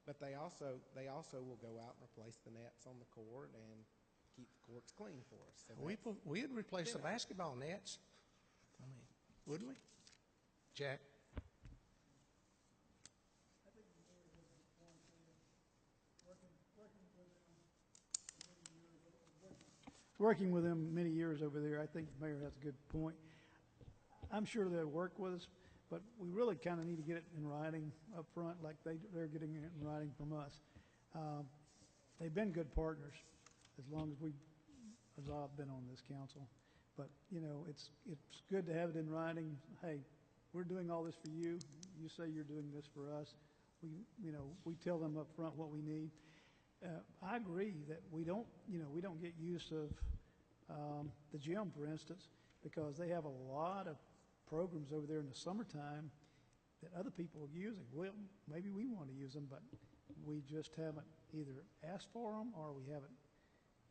But they also will go out and replace the nets on the court and keep the courts clean for us. So We'd replace the basketball nets. I mean, wouldn't we? Jack? Working with them many years over there, I think the mayor has a good point. I'm sure they'll work with us, but we really kind of need to get it in writing up front, like they're getting it in writing from us. They've been good partners as long as I've been on this council. But, you know, it's good to have it in writing. Hey, we're doing all this for you. You say you're doing this for us. We tell them up front what we need. I agree that we don't get use of the gym, for instance, because they have a lot of programs over there in the summertime that other people are using. Well, maybe we want to use them, but we just haven't either asked for them or we haven't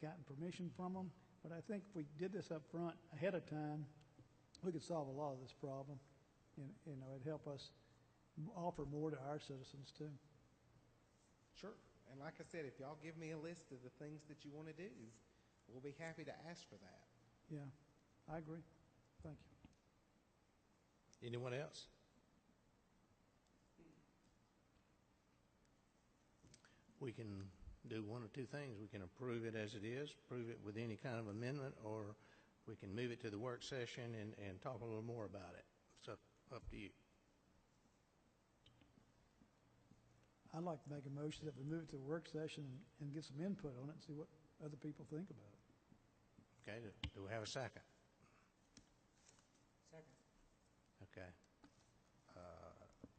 gotten permission from them. But I think if we did this up front ahead of time, we could solve a lot of this problem. And, it'd help us offer more to our citizens, too. Sure. And like I said, if y'all give me a list of the things that you want to do, we'll be happy to ask for that. Yeah, I agree. Thank you. Anyone else? We can do one or two things. We can approve it as it is, approve it with any kind of amendment, or we can move it to the work session and talk a little more about it. It's up to you. I'd like to make a motion that we move it to a work session and get some input on it and see what other people think about it. Okay, do we have a second? Second. Okay.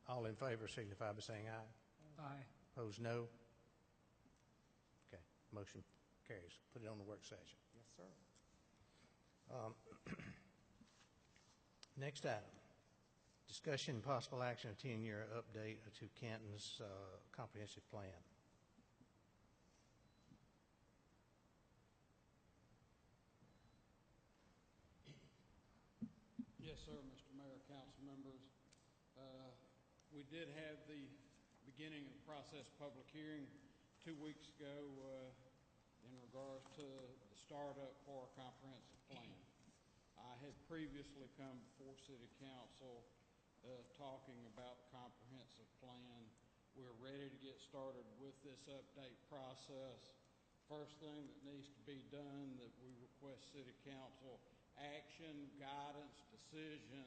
All in favor signify by saying aye. Aye. Opposed, no. Okay, motion carries. Put it on the work session. Yes, sir. Next item. Discussion and possible action of 10-year update to Canton's comprehensive plan. Yes, sir, Mr. Mayor, council members. We did have the beginning of the process public hearing 2 weeks ago in regards to the startup for a comprehensive plan. I had previously come before City Council talking about the comprehensive plan. We're ready to get started with this update process. First thing that needs to be done that we request City Council action, guidance, decision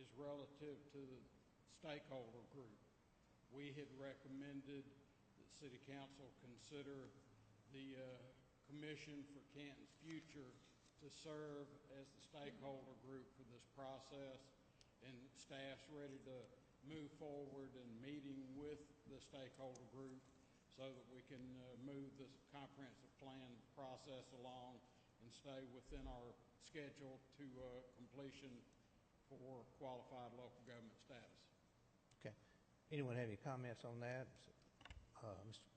is relative to the stakeholder group. we had recommended that City Council consider the Commission for Canton's Future to serve as the stakeholder group for this process, and staff's ready to move forward in meeting with the stakeholder group so that we can move this comprehensive plan process along and stay within our schedule to completion for qualified local government status. Okay. Anyone have any comments on that?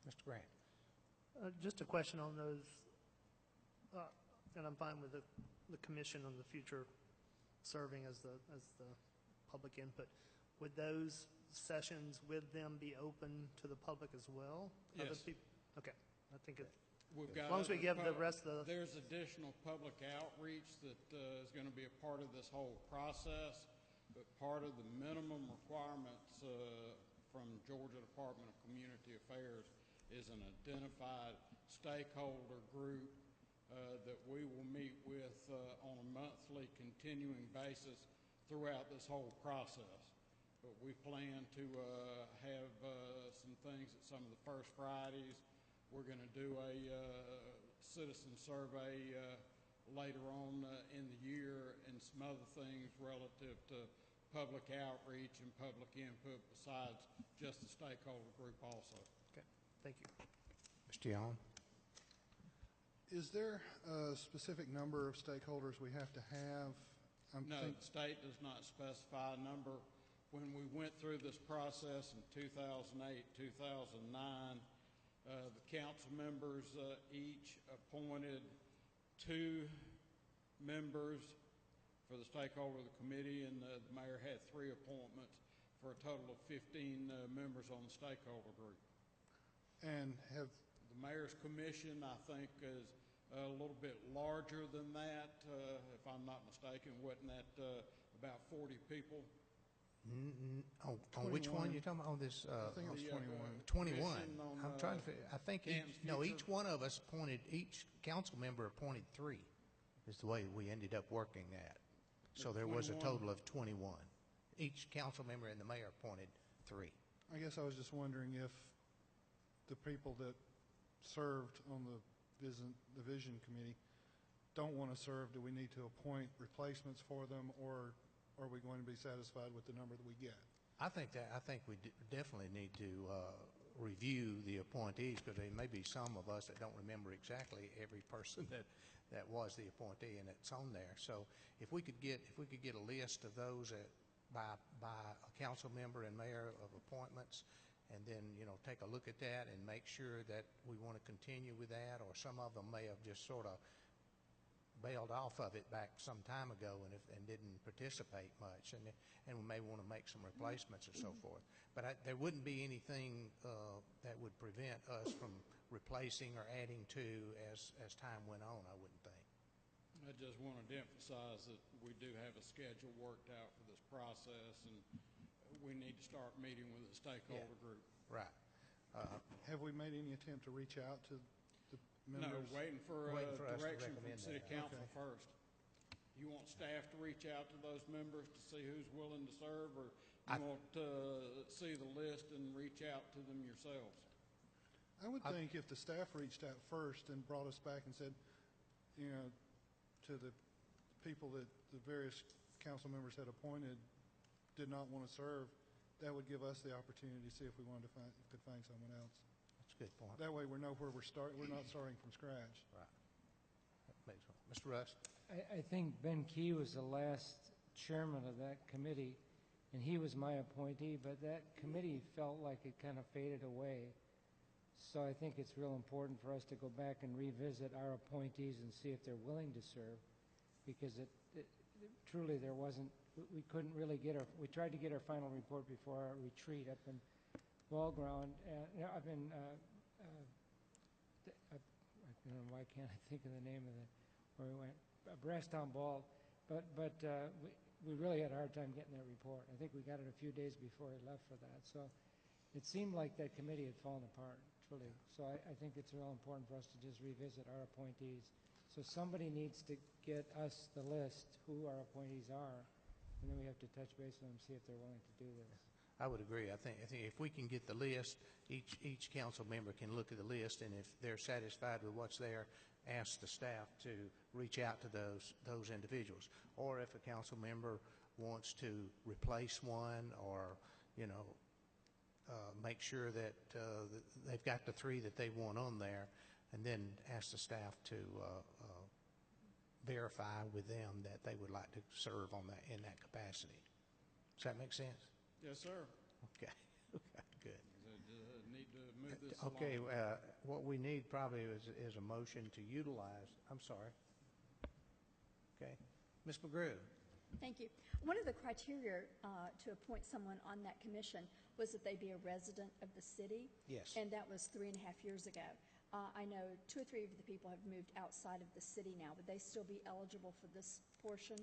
Mr. Grant. Just a question on those, and I'm fine with the commission on the future serving as the public input. Would those sessions with them be open to the public as well? Yes. Okay. I think it, We've as long as we give the rest of the... There's additional public outreach that is going to be a part of this whole process, but part of the minimum requirements from Georgia Department of Community Affairs is an identified stakeholder group that we will meet with on a monthly continuing basis throughout this whole process. But we plan to have some things at some of the first Fridays. We're going to do a citizen survey later on in the year, and some other things relative to public outreach and public input besides just the stakeholder group also. Okay, thank you. Mr. Young. Is there a specific number of stakeholders we have to have? No, the state does not specify a number. When we went through this process in 2008, 2009, the council members each appointed 2 members for the stakeholder of the committee, and the mayor had 3 appointments for a total of 15 members on the stakeholder group. And have the mayor's commission, I think, is a little bit larger than that, if I'm not mistaken. Wasn't that about 40 people? On which one you're talking about? On this? I think it was 21. 21. I'm trying to figure. I think each one of us appointed, each council member appointed 3. Is the way we ended up working that. So there was a total of 21. Each council member and the mayor appointed 3. I guess I was just wondering if the people that served on the vision committee don't want to serve. Do we need to appoint replacements for them, or are we going to be satisfied with the number that we get? I think we definitely need to review the appointees, because there may be some of us that don't remember exactly every person that was the appointee and it's on there. So if we could get a list of those by a council member and mayor of appointments, and then take a look at that and make sure that we want to continue with that, or some of them may have just sort of bailed off of it back some time ago and didn't participate much, and we may want to make some replacements or so forth. But there wouldn't be anything that would prevent us from replacing or adding to as time went on, I wouldn't think. I just wanted to emphasize that we do have a schedule worked out for this process, and we need to start meeting with the stakeholder group. Right. Have we made any attempt to reach out to the members? No, waiting for direction from City Council Okay. first. You want staff to reach out to those members to see who's willing to serve, or you want to see the list and reach out to them yourselves? I would think if the staff reached out first and brought us back and said, to the people that the various council members had appointed did not want to serve, that would give us the opportunity to see if we wanted to find someone else. That's a good point. That way we know where we're not starting from scratch. Right. That makes sense. Mr. Rust? I think Ben Key was the last chairman of that committee, and he was my appointee, but that committee felt like it kind of faded away. So I think it's real important for us to go back and revisit our appointees and see if they're willing to serve, because truly there wasn't, we couldn't really we tried to get our final report before our retreat up in Ball Ground. I've been, I don't know, why can't I think of the name of where we went? Brasstown Ball, but we really had a hard time getting that report. I think we got it a few days before he left for that. So it seemed like that committee had fallen apart, truly. So I think it's real important for us to just revisit our appointees. So somebody needs to get us the list who our appointees are, and then we have to touch base with them and see if they're willing to do this. I would agree. I think if we can get the list, each council member can look at the list, and if they're satisfied with what's there, ask the staff to reach out to those individuals. Or if a council member wants to replace one, or make sure that they've got the 3 that they want on there, and then ask the staff to verify with them that they would like to serve in that capacity. Does that make sense? Yes, sir. Okay. Good. Need to move this Okay. along. What we need probably is a motion to utilize. I'm sorry. Okay. Ms. McGrew. Thank you. One of the criteria to appoint someone on that commission was that they be a resident of the city. Yes. And that was 3.5 years ago. I know 2 or 3 of the people have moved outside of the city now. Would they still be eligible for this portion,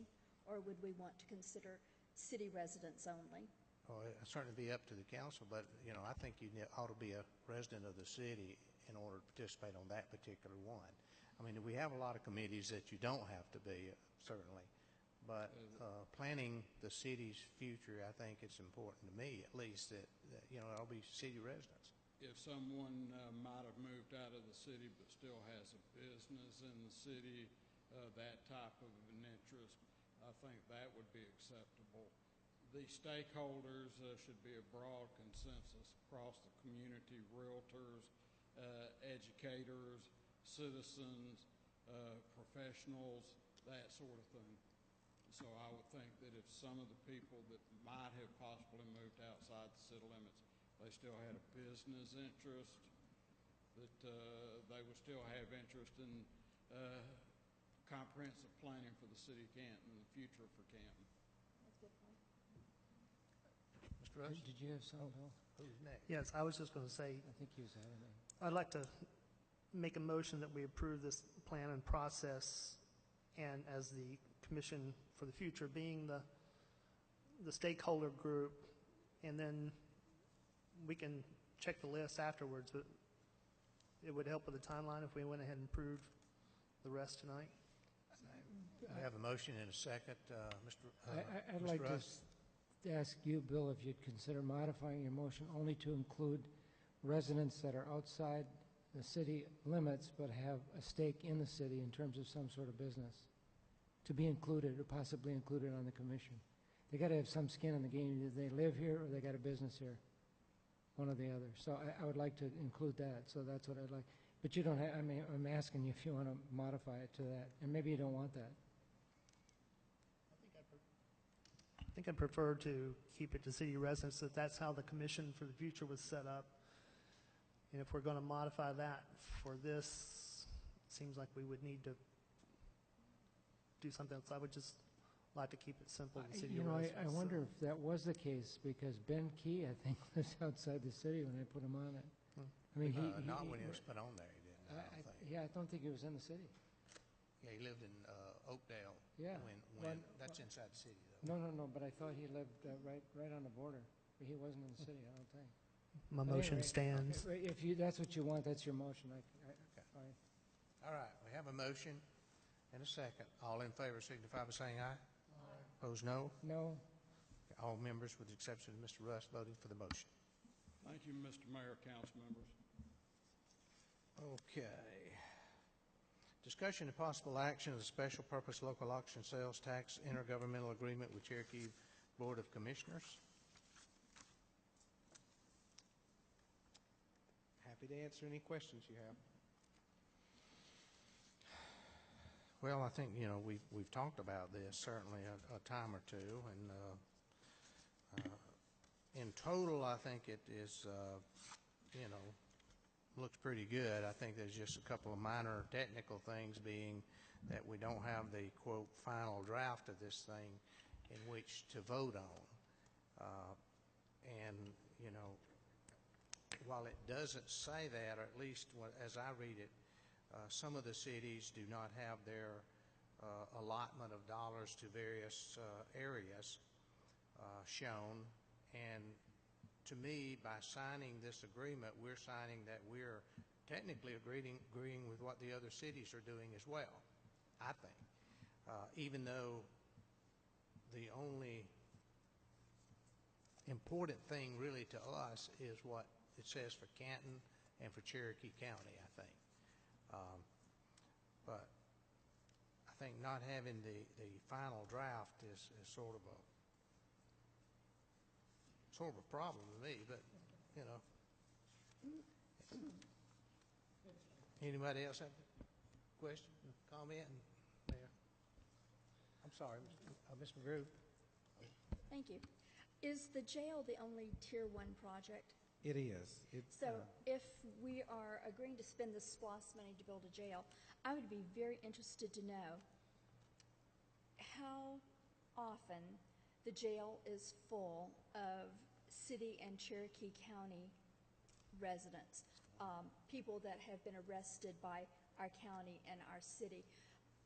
or would we want to consider city residents only? Well, it'll certainly be up to the council, but, I think you ought to be a resident of the city in order to participate on that particular one. I mean, we have a lot of committees that you don't have to be, certainly. But planning the city's future, I think it's important to me, at least, that I'll be city residents. If someone might have moved out of the city but still has a business in the city, that type of an interest, I think that would be acceptable. The stakeholders should be a broad consensus across the community: realtors, educators, citizens, professionals, that sort of thing. So I would think that if some of the people that might have possibly moved outside the city limits, they still had a business interest, that they would still have interest in comprehensive planning for the city of Canton and the future for Canton. That's a good point. Mr. Russ? Did you have something, Bill? Who's next? Yes, I was just going to say, I think you said it. I'd like to make a motion that we approve this plan and process, and as the commission for the future, being the stakeholder group, and then we can check the list afterwards, but it would help with the timeline if we went ahead and approved the rest tonight. I have a motion and a second. I'd Mr. like Russ? to ask you, Bill, if you'd consider modifying your motion only to include residents that are outside the city limits but have a stake in the city in terms of some sort of business, to be included or possibly included on the commission. They got to have some skin in the game. Either they live here or they got a business here, one or the other. So I would like to include that. So that's what I'd like. But you don't have, I'm asking you if you want to modify it to that. And maybe you don't want that. I think I'd prefer to keep it to city residents, that that's how the commission for the future was set up. And if we're going to modify that for this, it seems like we would need to do something else. I would just like to keep it simple to city residents. I wonder if that was the case, because Ben Key, I think, lives outside the city when I put him on it. I mean, not when he was put on there, he didn't, I don't think. Yeah, I don't think he was in the city. Yeah, he lived in Oakdale. Yeah. When that's inside the city, though. No, but I thought he lived right on the border. But he wasn't in the city, I don't think. My But motion anyway, stands. If that's what you want, that's your motion. Fine. All right, we have a motion and a second. All in favor signify by saying aye. Aye. Opposed, no. No. All members, with the exception of Mr. Russ, voting for the motion. Thank you, Mr. Mayor, council members. Okay. Discussion and possible action of the Special Purpose Local Auction Sales Tax Intergovernmental Agreement with Cherokee Board of Commissioners. Happy to answer any questions you have. Well, I think, we've talked about this certainly a time or two, and in total, I think it is, looks pretty good. I think there's just a couple of minor technical things, being that we don't have the, quote, final draft of this thing in which to vote on. And, while it doesn't say that, or at least as I read it, some of the cities do not have their allotment of dollars to various areas shown. And to me, by signing this agreement, we're signing that we're technically agreeing with what the other cities are doing as well, I think. Even though the only important thing really to us is what it says for Canton and for Cherokee County, I think. But I think not having the final draft is sort of a problem to me, but, you know. Anybody else have a question, comment? Mayor? I'm sorry, Ms. McGrew. Thank you. Is the jail the only Tier 1 project? It is. So if we are agreeing to spend the SPLOST money to build a jail, I would be very interested to know how often the jail is full of city and Cherokee County residents, people that have been arrested by our county and our city.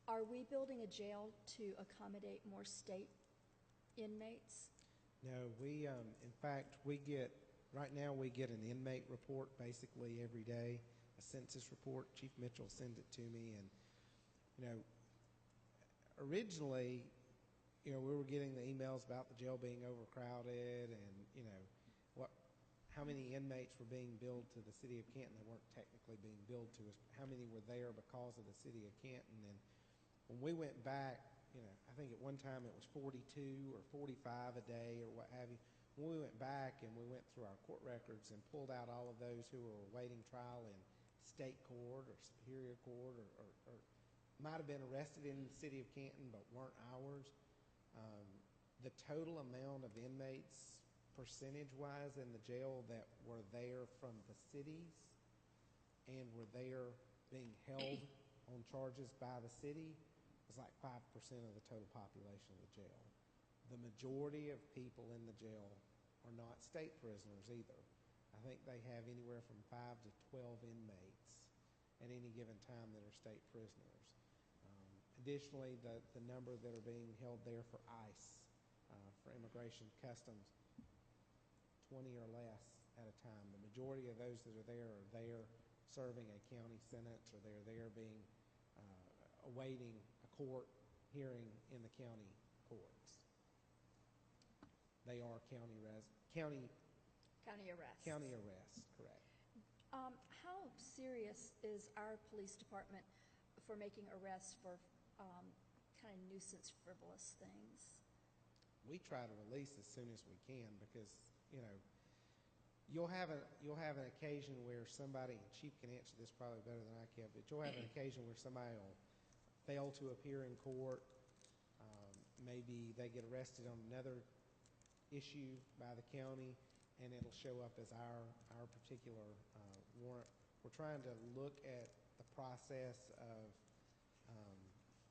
Are we building a jail to accommodate more state inmates? No, in fact, right now we get an inmate report basically every day, a census report. Chief Mitchell sends it to me, and, originally, we were getting the emails about the jail being overcrowded and, how many inmates were being billed to the city of Canton. They weren't technically being billed to us. How many were there because of the city of Canton? And when we went back, I think at one time it was 42 or 45 a day or what have you. When we went back and we went through our court records and pulled out all of those who were awaiting trial in state court or superior court or might have been arrested in the city of Canton but weren't ours, the total amount of inmates percentage-wise in the jail that were there from the cities and were there being held on charges by the city was like 5% of the total population of the jail. The majority of people in the jail are not state prisoners either. I think they have anywhere from 5 to 12 inmates at any given time that are state prisoners. Additionally, the number that are being held there for ICE, for immigration customs, 20 or less at a time. The majority of those that are there serving a county sentence, or they're there being awaiting a court hearing in the county courts. They are county arrests, correct. How serious is our police department for making arrests for kind of nuisance, frivolous things? We try to release as soon as we can because, you'll have an occasion where somebody, and Chief can answer this probably better than I can, but you'll have an occasion where somebody will fail to appear in court. Maybe they get arrested on another issue by the county, and it'll show up as our particular warrant. We're trying to look at the process of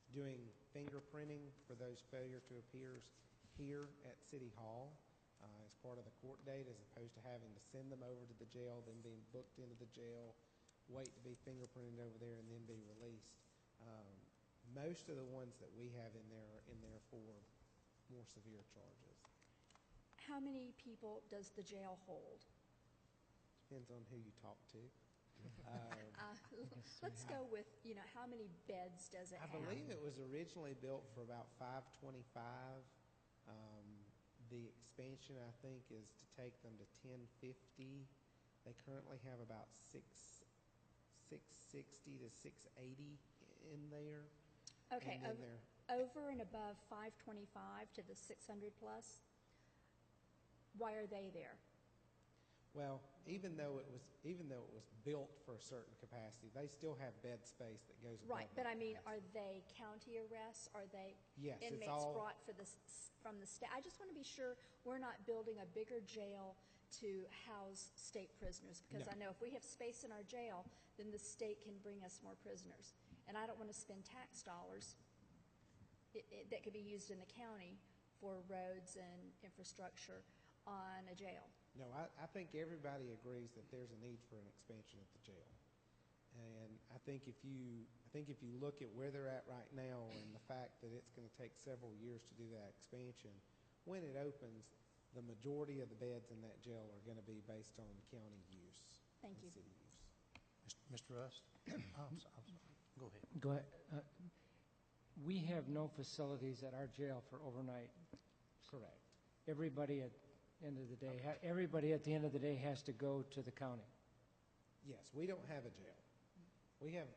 doing fingerprinting for those failure to appears here at City Hall as part of the court date, as opposed to having to send them over to the jail, then being booked into the jail, wait to be fingerprinted over there, and then be released. Most of the ones that we have in there are in there for more severe charges. How many people does the jail hold? Depends on who you talk to. Let's go with, how many beds does it have? I believe it was originally built for about 525. The expansion, I think, is to take them to 1050. They currently have about 660 to 680 in there. Okay, and over and above 525 to the 600 plus, why are they there? Well, even though it was built for a certain capacity, they still have bed space that goes above. Right, but that I mean, capacity. are they county arrests? Are they Yes, it's inmates all brought from the state? I just want to be sure we're not building a bigger jail to house state prisoners, because No. I know if we have space in our jail, then the state can bring us more prisoners. And I don't want to spend tax dollars that could be used in the county for roads and infrastructure on a jail. No, I think everybody agrees that there's a need for an expansion at the jail. And I think if you look at where they're at right now and the fact that it's going to take several years to do that expansion, when it opens, the majority of the beds in that jail are going to be based on county use. Thank and you. city use. Mr. Rust? I'm sorry. Go ahead. Go ahead. We have no facilities at our jail for overnight. Correct. Everybody end of the day. Everybody at the end of the day has to go to the county. Yes, we don't have a jail.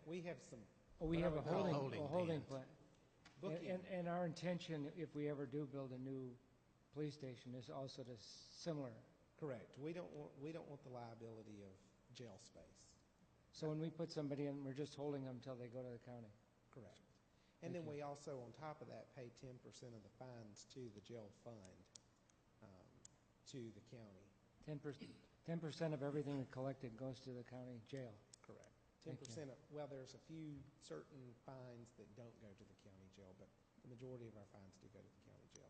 We have some. Oh, we what I have a would call holding pens. plant. booking. And our intention, if we ever do build a new police station, is also to similar. Correct. We don't want the liability of jail space. So when we put somebody in, we're just holding them until they go to the county. Correct. And then we also, on top of that, pay 10% of the fines to the jail fund, to the county. 10% of everything that collected goes to the county jail. Correct. Thank 10% of, well, there's a few certain fines that don't go to the county jail, but the majority of our fines do go to the county jail,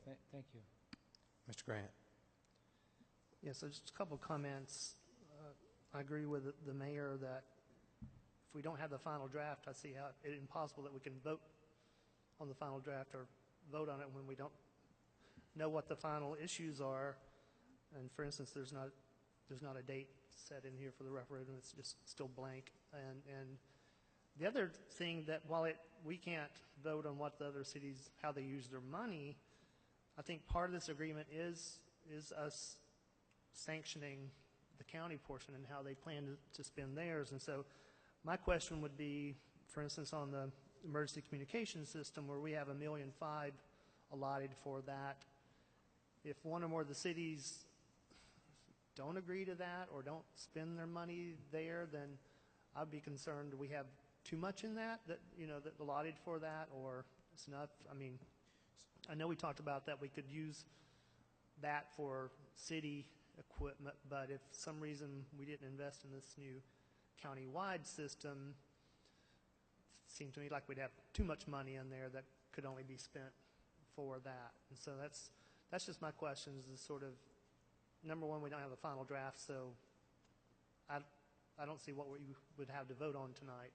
10%. Thank you. Mr. Grant. Yeah, so just a couple of comments. I agree with the mayor that if we don't have the final draft, I see how it's impossible that we can vote on the final draft or vote on it when we don't know what the final issues are. And for instance, there's not a date set in here for the referendum. It's just still blank. And the other thing that while we can't vote on what the other cities, how they use their money, I think part of this agreement is us sanctioning the county portion and how they plan to spend theirs. And so my question would be, for instance, on the emergency communication system where we have $1.5 million allotted for that, if one or more of the cities don't agree to that or don't spend their money there, then I'd be concerned we have too much in that allotted for that, or it's enough. I mean, I know we talked about that we could use that for city equipment, but if for some reason we didn't invest in this new county-wide system, it seemed to me like we'd have too much money in there that could only be spent for that. And so that's just my question, is sort of, number one, we don't have a final draft, so I don't see what we would have to vote on tonight.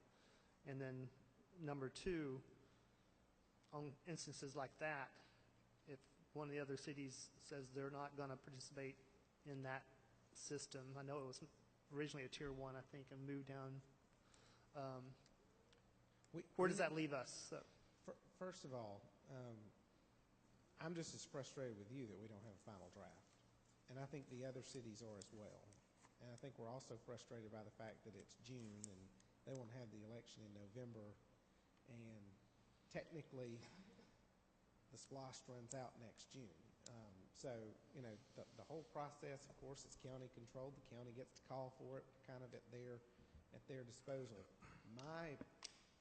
And then number two, on instances like that, if one of the other cities says they're not going to participate in that system, I know it was originally a tier 1, I think, and moved down. Where does that leave us? So. First of all, I'm just as frustrated with you that we don't have a final draft. And I think the other cities are as well. And I think we're also frustrated by the fact that it's June and they want to have the election in November. And technically, the SPLOST runs out next June. So, the whole process, of course, is county controlled. The county gets to call for it, kind of at their disposal. My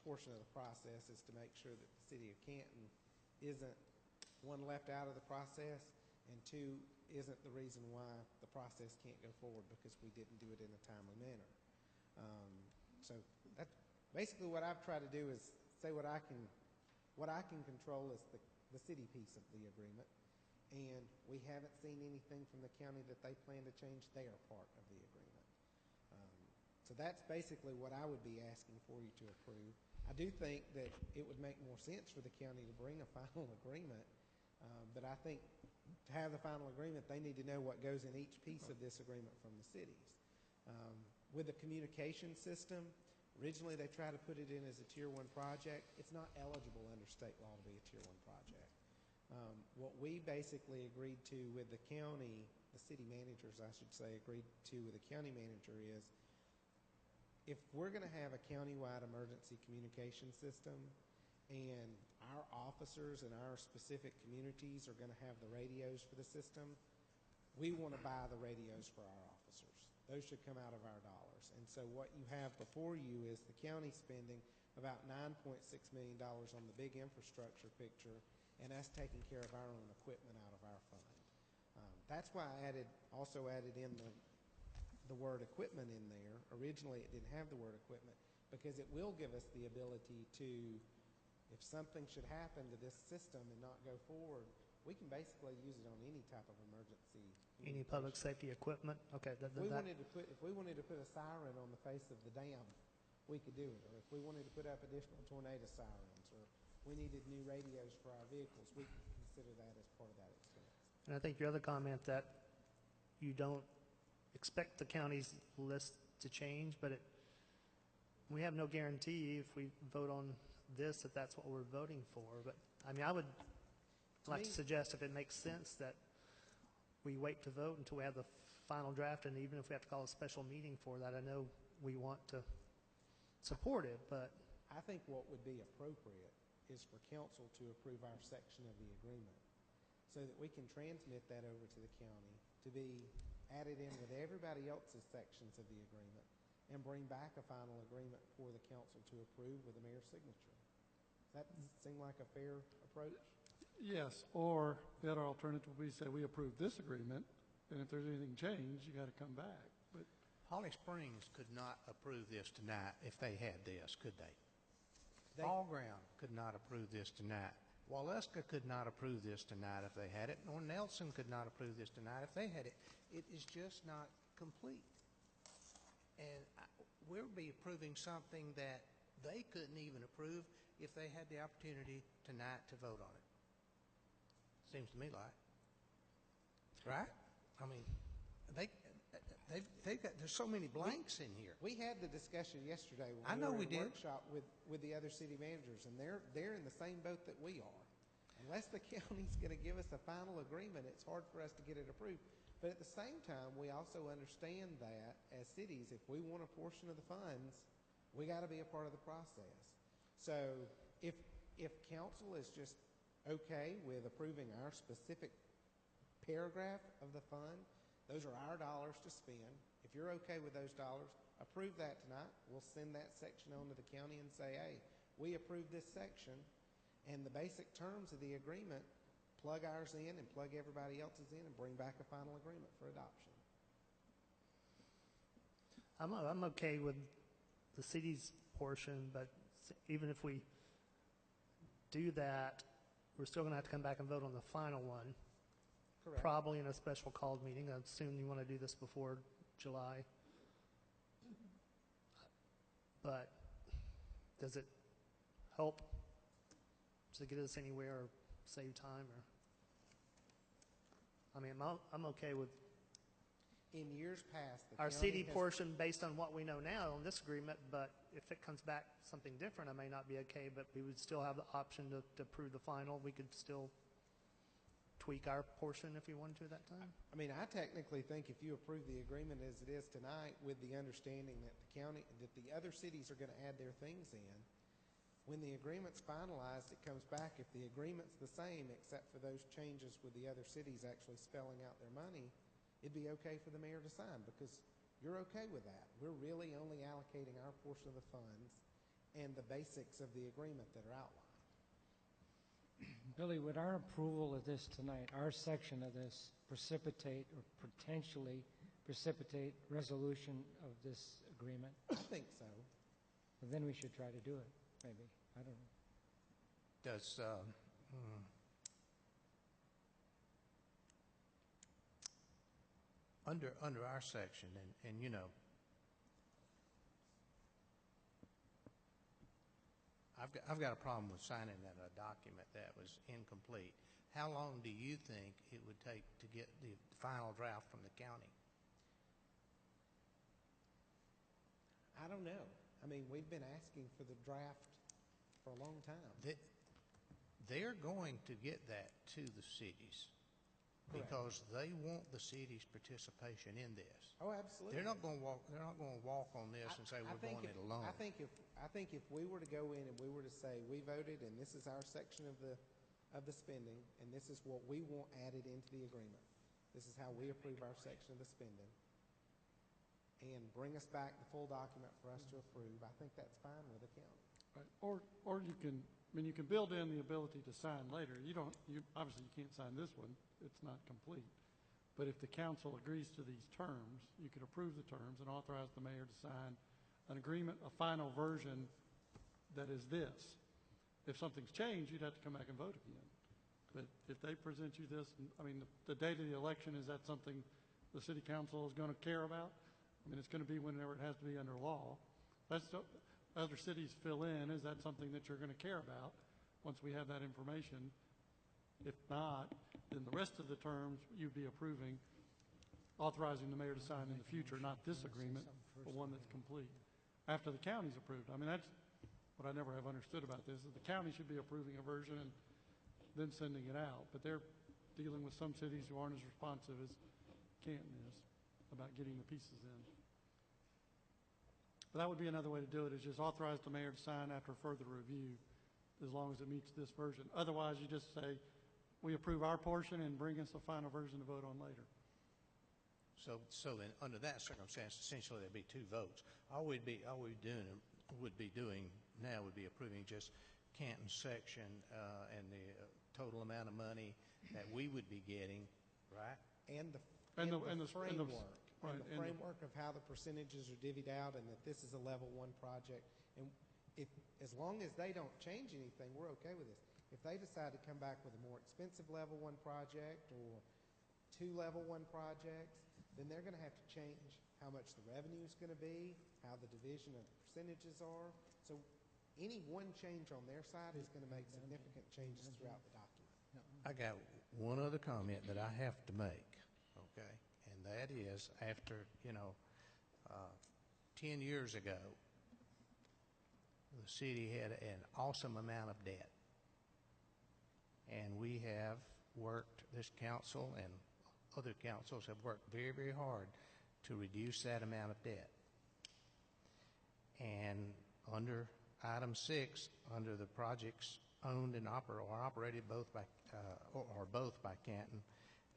portion of the process is to make sure that the city of Canton isn't, one, left out of the process, and two, isn't the reason why the process can't go forward because we didn't do it in a timely manner. So that's basically what I've tried to do is say what I can control is the city piece of the agreement. And we haven't seen anything from the county that they plan to change their part of the agreement. So that's basically what I would be asking for you to approve. I do think that it would make more sense for the county to bring a final agreement, but I think to have the final agreement, they need to know what goes in each piece of this agreement from the cities. With the communication system, originally they tried to put it in as a Tier 1 project. It's not eligible under state law to be a Tier 1 project. What we basically agreed to with the county, the city managers, I should say, agreed to with the county manager is if we're going to have a county-wide emergency communication system and our officers in our specific communities are going to have the radios for the system, we want to buy the radios for our officers. Those should come out of our dollars. And so what you have before you is the county spending about $9.6 million on the big infrastructure picture and us taking care of our own equipment out of our fund. That's why I also added in the word equipment in there. Originally it didn't have the word equipment because it will give us the ability to, if something should happen to this system and not go forward, we can basically use it on any type of emergency. Any public safety equipment? Okay. If we wanted to put a siren on the face of the dam, we could do it. Or if we wanted to put up additional tornado sirens, or we needed new radios for our vehicles, we could consider that as part of that expense. And I think your other comment that you don't expect the county's list to change, but we have no guarantee if we vote on this that that's what we're voting for. But I mean, I would like to suggest if it makes sense that we wait to vote until we have the final draft, and even if we have to call a special meeting for that, I know we want to support it, but I think what would be appropriate is for council to approve our section of the agreement so that we can transmit that over to the county to be added in with everybody else's sections of the agreement and bring back a final agreement for the council to approve with the mayor's signature. Does that seem like a fair approach? Yes, or the other alternative would be say we approve this agreement, and if there's anything changed, you got to come back. But Holly Springs could not approve this tonight if they had this, could they? Fall Ground could not approve this tonight. Waleska could not approve this tonight if they had it, nor Nelson could not approve this tonight if they had it. It is just not complete. And we'll be approving something that they couldn't even approve if they had the opportunity tonight to vote on it. Seems to me like. Right? I mean, they've got, there's so many blanks in here. We had the discussion yesterday when I know we we were in did. a workshop with the other city managers, and they're in the same boat that we are. Unless the county's going to give us a final agreement, it's hard for us to get it approved. But at the same time, we also understand that as cities, if we want a portion of the funds, we got to be a part of the process. So if council is just okay with approving our specific paragraph of the fund, those are our dollars to spend. If you're okay with those dollars, approve that tonight. We'll send that section on to the county and say, hey, we approve this section, and the basic terms of the agreement, plug ours in and plug everybody else's in and bring back a final agreement for adoption. I'm okay with the city's portion, but even if we do that, we're still going to have to come back and vote on the final one. Correct. Probably in a special called meeting. I assume you want to do this before July. But does it help to get us anywhere or save time? Or I mean, I'm okay with In years past, the our county city has- portion based on what we know now on this agreement, but if it comes back something different, I may not be okay, but we would still have the option to approve the final. We could still tweak our portion if we wanted to at that time. I mean, I technically think if you approve the agreement as it is tonight with the understanding that that the other cities are going to add their things in, when the agreement's finalized, it comes back. If the agreement's the same, except for those changes with the other cities actually spelling out their money, it'd be okay for the mayor to sign because you're okay with that. We're really only allocating our portion of the funds and the basics of the agreement that are outlined. Billy, would our approval of this tonight, our section of this, precipitate or potentially precipitate resolution of this agreement? I think so. Well, then we should try to do it, maybe. I don't know. Does, under our section, and you know, I've got a problem with signing that a document that was incomplete. How long do you think it would take to get the final draft from the county? I don't know. I mean, we've been asking for the draft for a long time. They're going to get that to the cities. Correct. Because they want the city's participation in this. Oh, absolutely. They're not going to walk. They're not going to walk on this and say we're going it alone. I think if we were to go in and we were to say we voted and this is our section of the spending and this is what we want added into the agreement. This is how we approve our section of the spending. And bring us back the full document for us to approve. I think that's fine with the county. right. Or you can, I mean, you can build in the ability to sign later. Obviously you can't sign this one. It's not complete. But if the council agrees to these terms, you could approve the terms and authorize the mayor to sign an agreement, a final version that is this. If something's changed, you'd have to come back and vote again. But if they present you this, I mean, the date of the election, is that something the city council is going to care about? I mean, it's going to be whenever it has to be under law. Other cities fill in. Is that something that you're going to care about once we have that information? If not, then the rest of the terms you'd be approving, authorizing the mayor to sign in the future, not this agreement, but one that's complete. After the county's approved. I mean, that's what I never have understood about this, is the county should be approving a version and then sending it out. But dealing with some cities who aren't as responsive as Canton is about getting the pieces in. But that would be another way to do it, is just authorize the mayor to sign after further review, as long as it meets this version. Otherwise, you just say, we approve our portion and bring us a final version to vote on later. So then, under that circumstance, essentially there'd be two votes. All we'd be doing now would be approving just Canton section and the total amount of money that we would be getting, right? And the framework of how the percentages are divvied out, and that this is a level 1 project. And as long as they don't change anything, we're okay with this. If they decide to come back with a more expensive level 1 project or 2 level 1 projects, then they're going to have to change how much the revenue is going to be, how the division of the percentages are. So any one change on their side is going to make significant changes throughout the document. I got one other comment that I have to make, okay? And that is, after, 10 years ago, the city had an awesome amount of debt. And we have worked, this council and other councils have worked very, very hard to reduce that amount of debt. And under item 6, under the projects owned and operated both by Canton,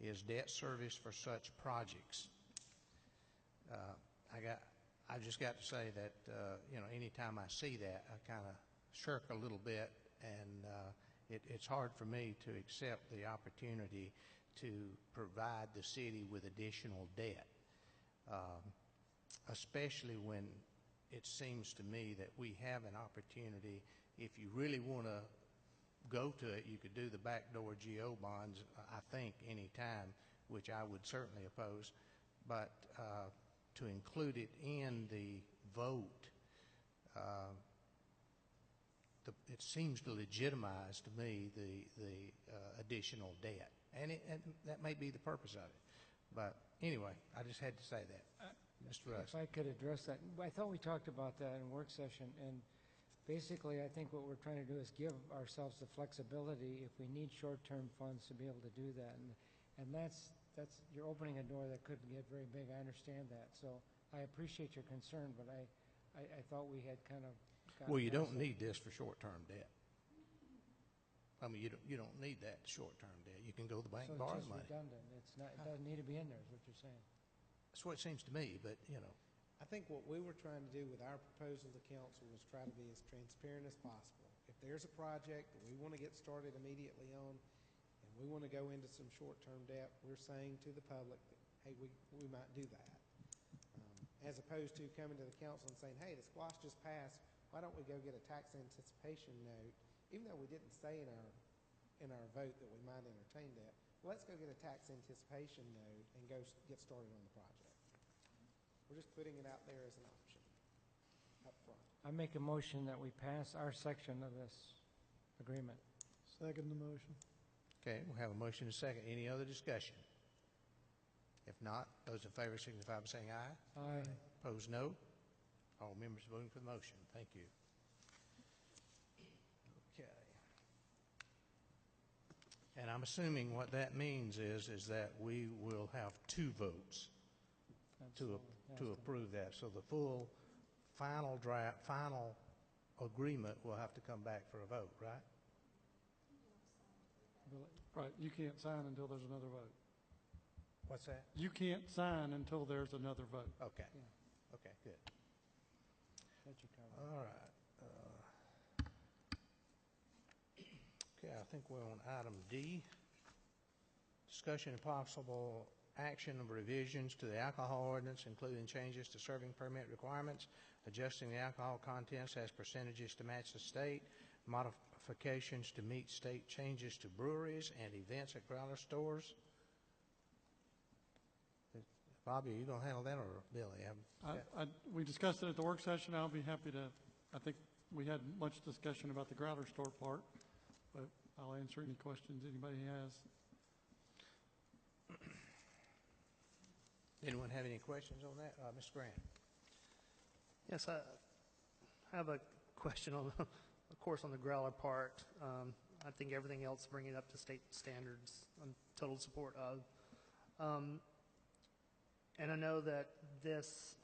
is debt service for such projects. I just got to say that anytime I see that, I kind of shirk a little bit, and it's hard for me to accept the opportunity to provide the city with additional debt, especially when it seems to me that we have an opportunity. If you really want to go to it, you could do the backdoor GO bonds, I think, any time, which I would certainly oppose. But to include it in the vote, it seems to legitimize to me the additional debt. And that may be the purpose of it. But anyway, I just had to say that. Mr. Russ. If I could address that. I thought we talked about that in work session, and basically I think what we're trying to do is give ourselves the flexibility if we need short-term funds to be able to do that. And that's you're opening a door that could get very big. I understand that. So I appreciate your concern, but I thought we had kind of gotten Well, you don't past need this for short-term debt. I mean, you don't need that short-term debt. You can go to the bank and borrow the money. So it's just redundant. It doesn't need to be in there, is what you're saying. That's what it seems to me, but, I think what we were trying to do with our proposal to council was try to be as transparent as possible. If there's a project that we want to get started immediately on, and we want to go into some short-term debt, we're saying to the public that, hey, we might do that. As opposed to coming to the council and saying, hey, the squash just passed, why don't we go get a tax anticipation note, even though we didn't say in our vote that we might entertain that. Well, let's go get a tax anticipation note and go get started on the project. We're just putting it out there as an option up front. I make a motion that we pass our section of this agreement. Second the motion. okay, we have a motion and a second. Any other discussion? If not, those in favor signify by saying aye. Aye. Opposed, no. All members voting for the motion. Thank you. Okay. And I'm assuming what that means is that we will have 2 votes to approve that. So the full final agreement will have to come back for a vote, right? Right, you can't sign until there's another vote. What's that? You can't sign until there's another vote. Okay. Yeah. Okay, good. That you covered. All right. Okay, I think we're on item D. Discussion and possible action of revisions to the alcohol ordinance, including changes to serving permit requirements, adjusting the alcohol contents as percentages to match the state, modifications to meet state changes to breweries and events at growler stores. Bobby, are you going to handle that, or Billy? We discussed it at the work session. I'll be happy to. I think we had much discussion about the growler store part, but I'll answer any questions anybody has. Anyone have any questions on that? Ms. Grant? Yes, I have a question on, of course, on the growler part. I think everything else, bring it up to state standards, I'm total support of. And I know that this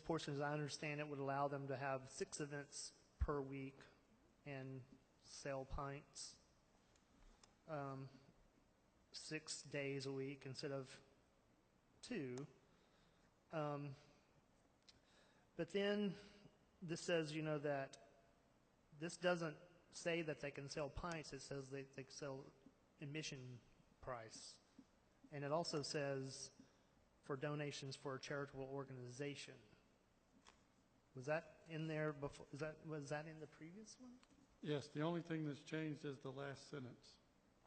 portion, as I understand it, would allow them to have 6 events per week and sell pints 6 days a week instead of 2. But then this says, that this doesn't say that they can sell pints. It says they can sell admission price. And it also says for donations for a charitable organization. Was that in there before? Was that in the previous one? Yes, the only thing that's changed is the last sentence,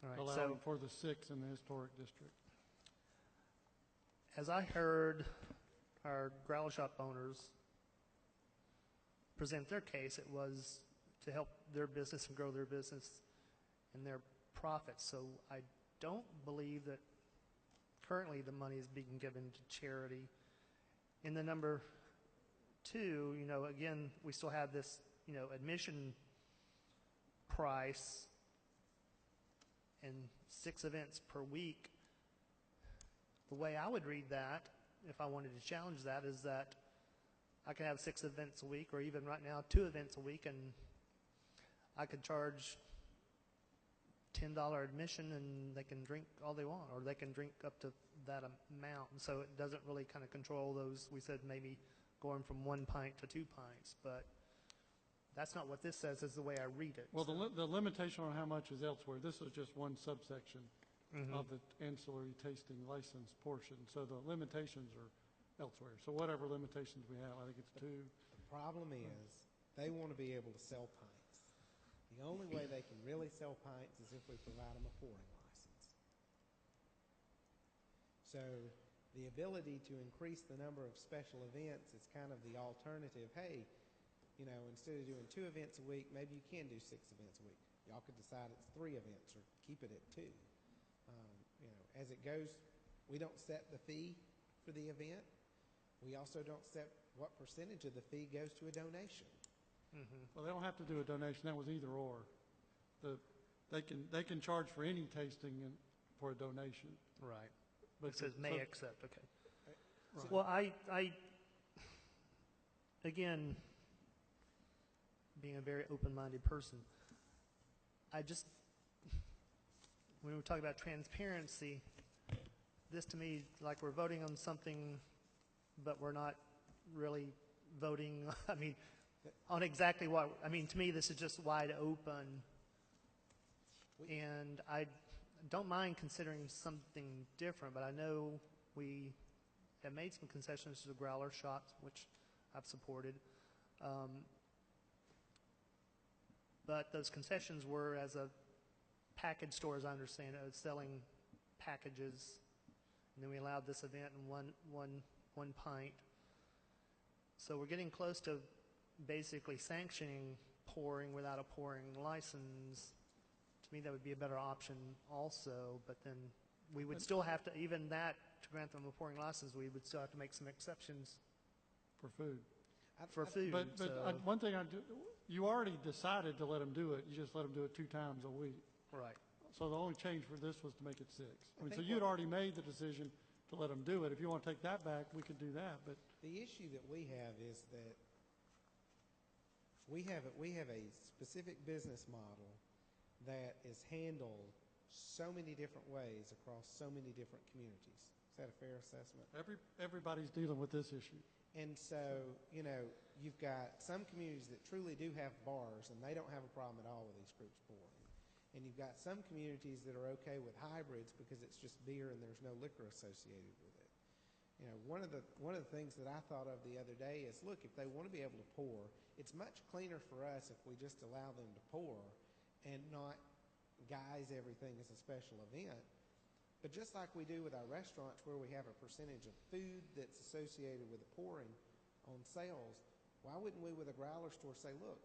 All right, allowing so for the 6 in the historic district. as I heard our growler shop owners present their case, it was to help their business and grow their business and their profits. So I don't believe that currently the money is being given to charity. In the number 2, again, we still have this, admission price and 6 events per week. The way I would read that, if I wanted to challenge that, is that I can have 6 events a week, or even right now 2 events a week, and I could charge $10 admission and they can drink all they want, or they can drink up to that amount. And so it doesn't really kind of control those. We said maybe going from 1 pint to 2 pints, but that's not what this says, is the way I read it. Well, the limitation on how much is elsewhere, this is just one subsection Mm-hmm. of the ancillary tasting license portion. So the limitations are elsewhere. So whatever limitations we have, I think it's 2. The problem is they want to be able to sell pints. The only way they can really sell pints is if we provide them a pouring license. So the ability to increase the number of special events is kind of the alternative. Hey, instead of doing 2 events a week, maybe you can do 6 events a week. Y'all could decide it's 3 events or keep it at 2. As it goes, we don't set the fee for the event. We also don't set what percentage of the fee goes to a donation. Mm-hmm. Well, they don't have to do a donation. That was either or. They can charge for any tasting for a donation. Right. But It says may accept, okay. Right. Well, I again, being a very open-minded person, when we talk about transparency, this to me, like we're voting on something, but we're not really voting, on exactly what, to me, this is just wide open. And I don't mind considering something different, but I know we have made some concessions to the growler shops, which I've supported. But those concessions were as a package store, as I understand it, selling packages. And then we allowed this event in one pint. So we're getting close to basically sanctioning pouring without a pouring license. To me, that would be a better option also, but then we would still have to, even that, to grant them a pouring license, we would still have to make some exceptions For food. for food. But so. one thing you already decided to let them do it. You just let them do it 2 times a week. Right. So the only change for this was to make it 6. So think you'd already made the decision to let them do it. If you want to take that back, we could do that. But The issue that we have is that we have a specific business model that is handled so many different ways across so many different communities. Is that a fair assessment? everybody's dealing with this issue. And so, you've got some communities that truly do have bars, and they don't have a problem at all with these groups pouring. And you've got some communities that are okay with hybrids because it's just beer and there's no liquor associated with it. One of the things that I thought of the other day is, look, if they want to be able to pour, it's much cleaner for us if we just allow them to pour and not guise everything as a special event. But just like we do with our restaurants where we have a percentage of food that's associated with the pouring on sales, why wouldn't we with a growler store say, look,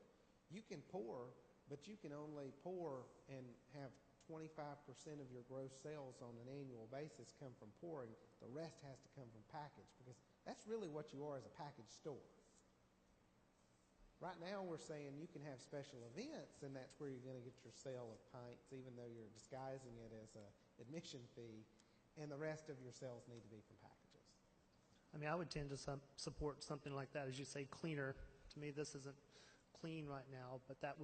you can pour, but you can only pour and have 25% of your gross sales on an annual basis come from pouring. The rest has to come from package, because that's really what you are as a package store. Right now, we're saying you can have special events, and that's where you're going to get your sale of pints, even though you're disguising it as a admission fee, and the rest of your sales need to be from packages. I mean, I would tend to support something like that, as you say, cleaner. To me, this isn't clean right now, but that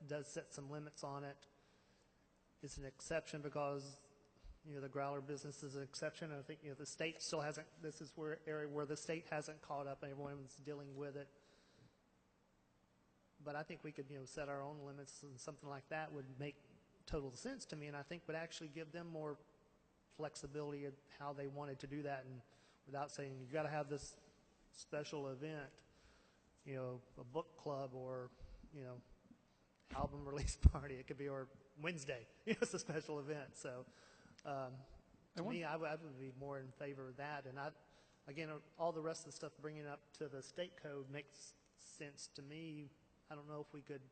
does set some limits on it. It's an exception because, the growler business is an exception. And I think, the state still hasn't, this is where area where the state hasn't caught up and everyone's dealing with it. But I think we could, set our own limits, and something like that would make total sense to me, and I think would actually give them more flexibility of how they wanted to do that, and without saying you've got to have this special event, a book club or, album release party. It could be or Wednesday. It's a special event. So to me, I would be more in favor of that. And again, all the rest of the stuff bringing up to the state code makes sense to me. I don't know if we could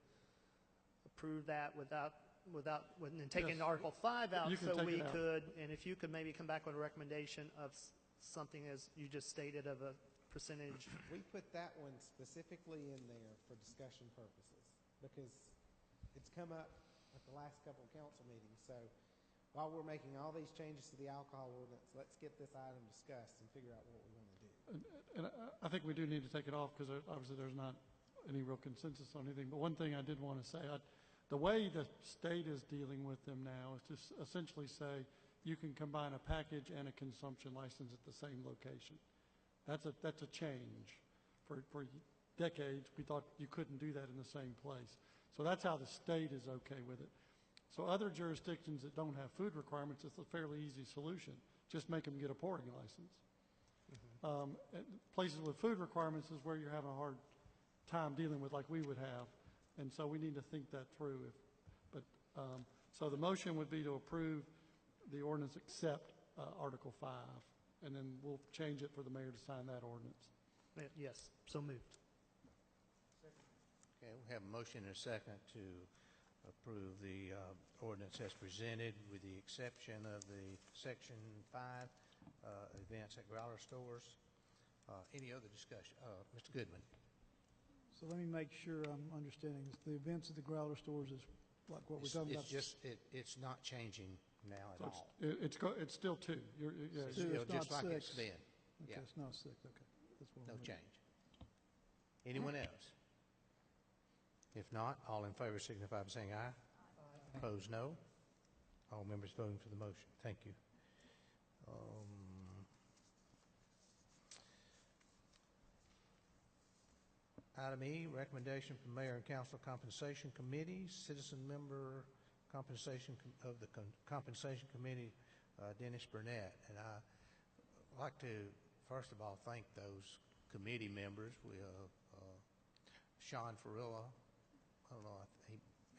approve that without and taking Article 5 out, so we could, and if you could maybe come back with a recommendation of something, as you just stated, of a percentage. We put that one specifically in there for discussion purposes because it's come up at the last couple of council meetings. So while we're making all these changes to the alcohol ordinance, let's get this item discussed and figure out what we want to do. And I think we do need to take it off because obviously there's not any real consensus on anything. But one thing I did want to say, the way the state is dealing with them now is to essentially say you can combine a package and a consumption license at the same location. That's a change. For decades, we thought you couldn't do that in the same place. So that's how the state is okay with it. So other jurisdictions that don't have food requirements, it's a fairly easy solution. Just make them get a pouring license. Places with food requirements is where you're having a hard time dealing with, like we would have, and so we need to think that through. So the motion would be to approve the ordinance except Article 5, and then we'll change it for the mayor to sign that ordinance. Yes, so moved. Okay, we have a motion and a second to approve the ordinance as presented with the exception of the Section 5 events at growler stores. Any other discussion? Mr. Goodman. So let me make sure I'm understanding. The events at the growler stores is like what we're talking about? It's not changing now at all. It's still 2. It's still just like it's been. Okay, it's not 6. Okay. That's what No change. Anyone else? If not, all in favor signify by saying aye. Aye. Opposed, no. All members voting for the motion. Thank you. Item E, recommendation from Mayor and Council Compensation Committee, citizen member compensation of the Compensation Committee, Dennis Burnett. And I'd like to, first of all, thank those committee members. Sean Farilla, I don't know,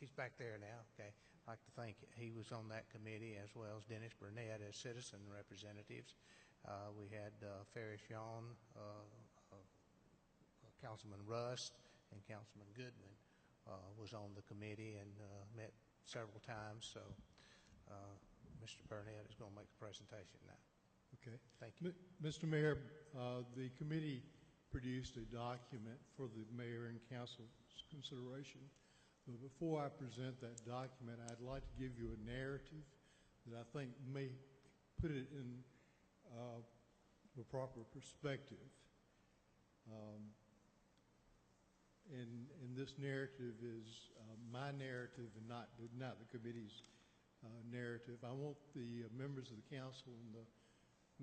he's back there now. Okay, I'd like to thank he was on that committee, as well as Dennis Burnett as citizen representatives. We had Ferris Yawn, Councilman Rust, and Councilman Goodwin was on the committee and met several times. So Mr. Burnett is going to make the presentation now. Okay. Thank you. Mr. Mayor, the committee produced a document for the mayor and council's consideration. But before I present that document, I'd like to give you a narrative that I think may put it in the proper perspective. And this narrative is my narrative and not the committee's narrative. I want the members of the council and the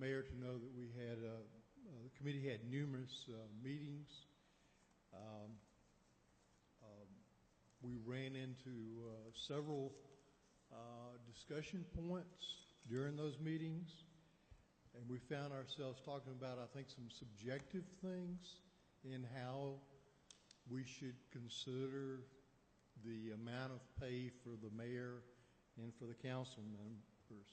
mayor to know that we had the committee had numerous meetings. We ran into several discussion points during those meetings, and we found ourselves talking about, I think, some subjective things in how we should consider the amount of pay for the mayor and for the council members.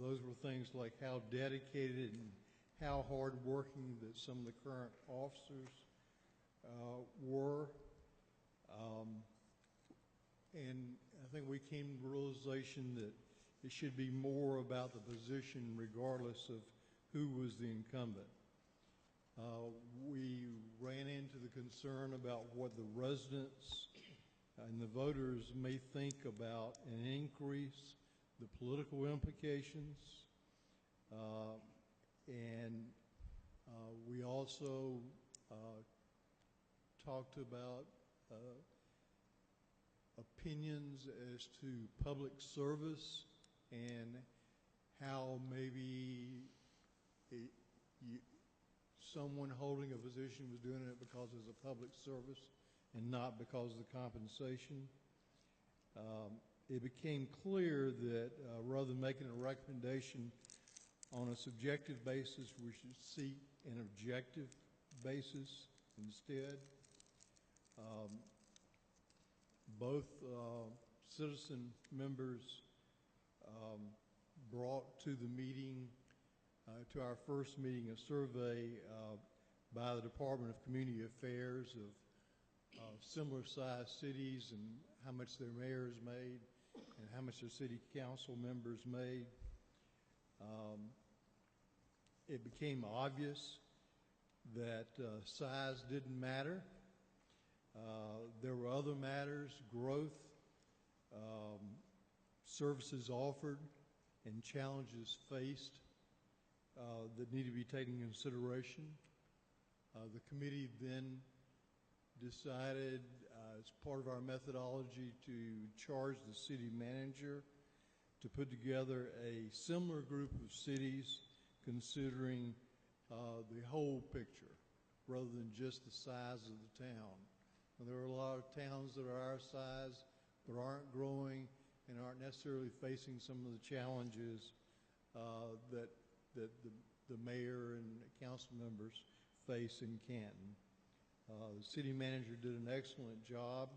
Those were things like how dedicated and how hardworking that some of the current officers were. And I think we came to the realization that it should be more about the position regardless of who was the incumbent. We ran into the concern about what the residents and the voters may think about an increase, the political implications, and we also talked about opinions as to public service and how maybe someone holding a position was doing it because it's a public service and not because of the compensation. It became clear that rather than making a recommendation on a subjective basis, we should seek an objective basis instead. Both citizen members brought to the meeting, to our first meeting, a survey by the Department of Community Affairs of similar-sized cities and how much their mayors made and how much their city council members made. It became obvious that size didn't matter. There were other matters, growth, services offered, and challenges faced that need to be taken into consideration. The committee then decided, as part of our methodology, to charge the city manager to put together a similar group of cities considering the whole picture rather than just the size of the town. There are a lot of towns that are our size but aren't growing and aren't necessarily facing some of the challenges that the mayor and council members face in Canton. The city manager did an excellent job.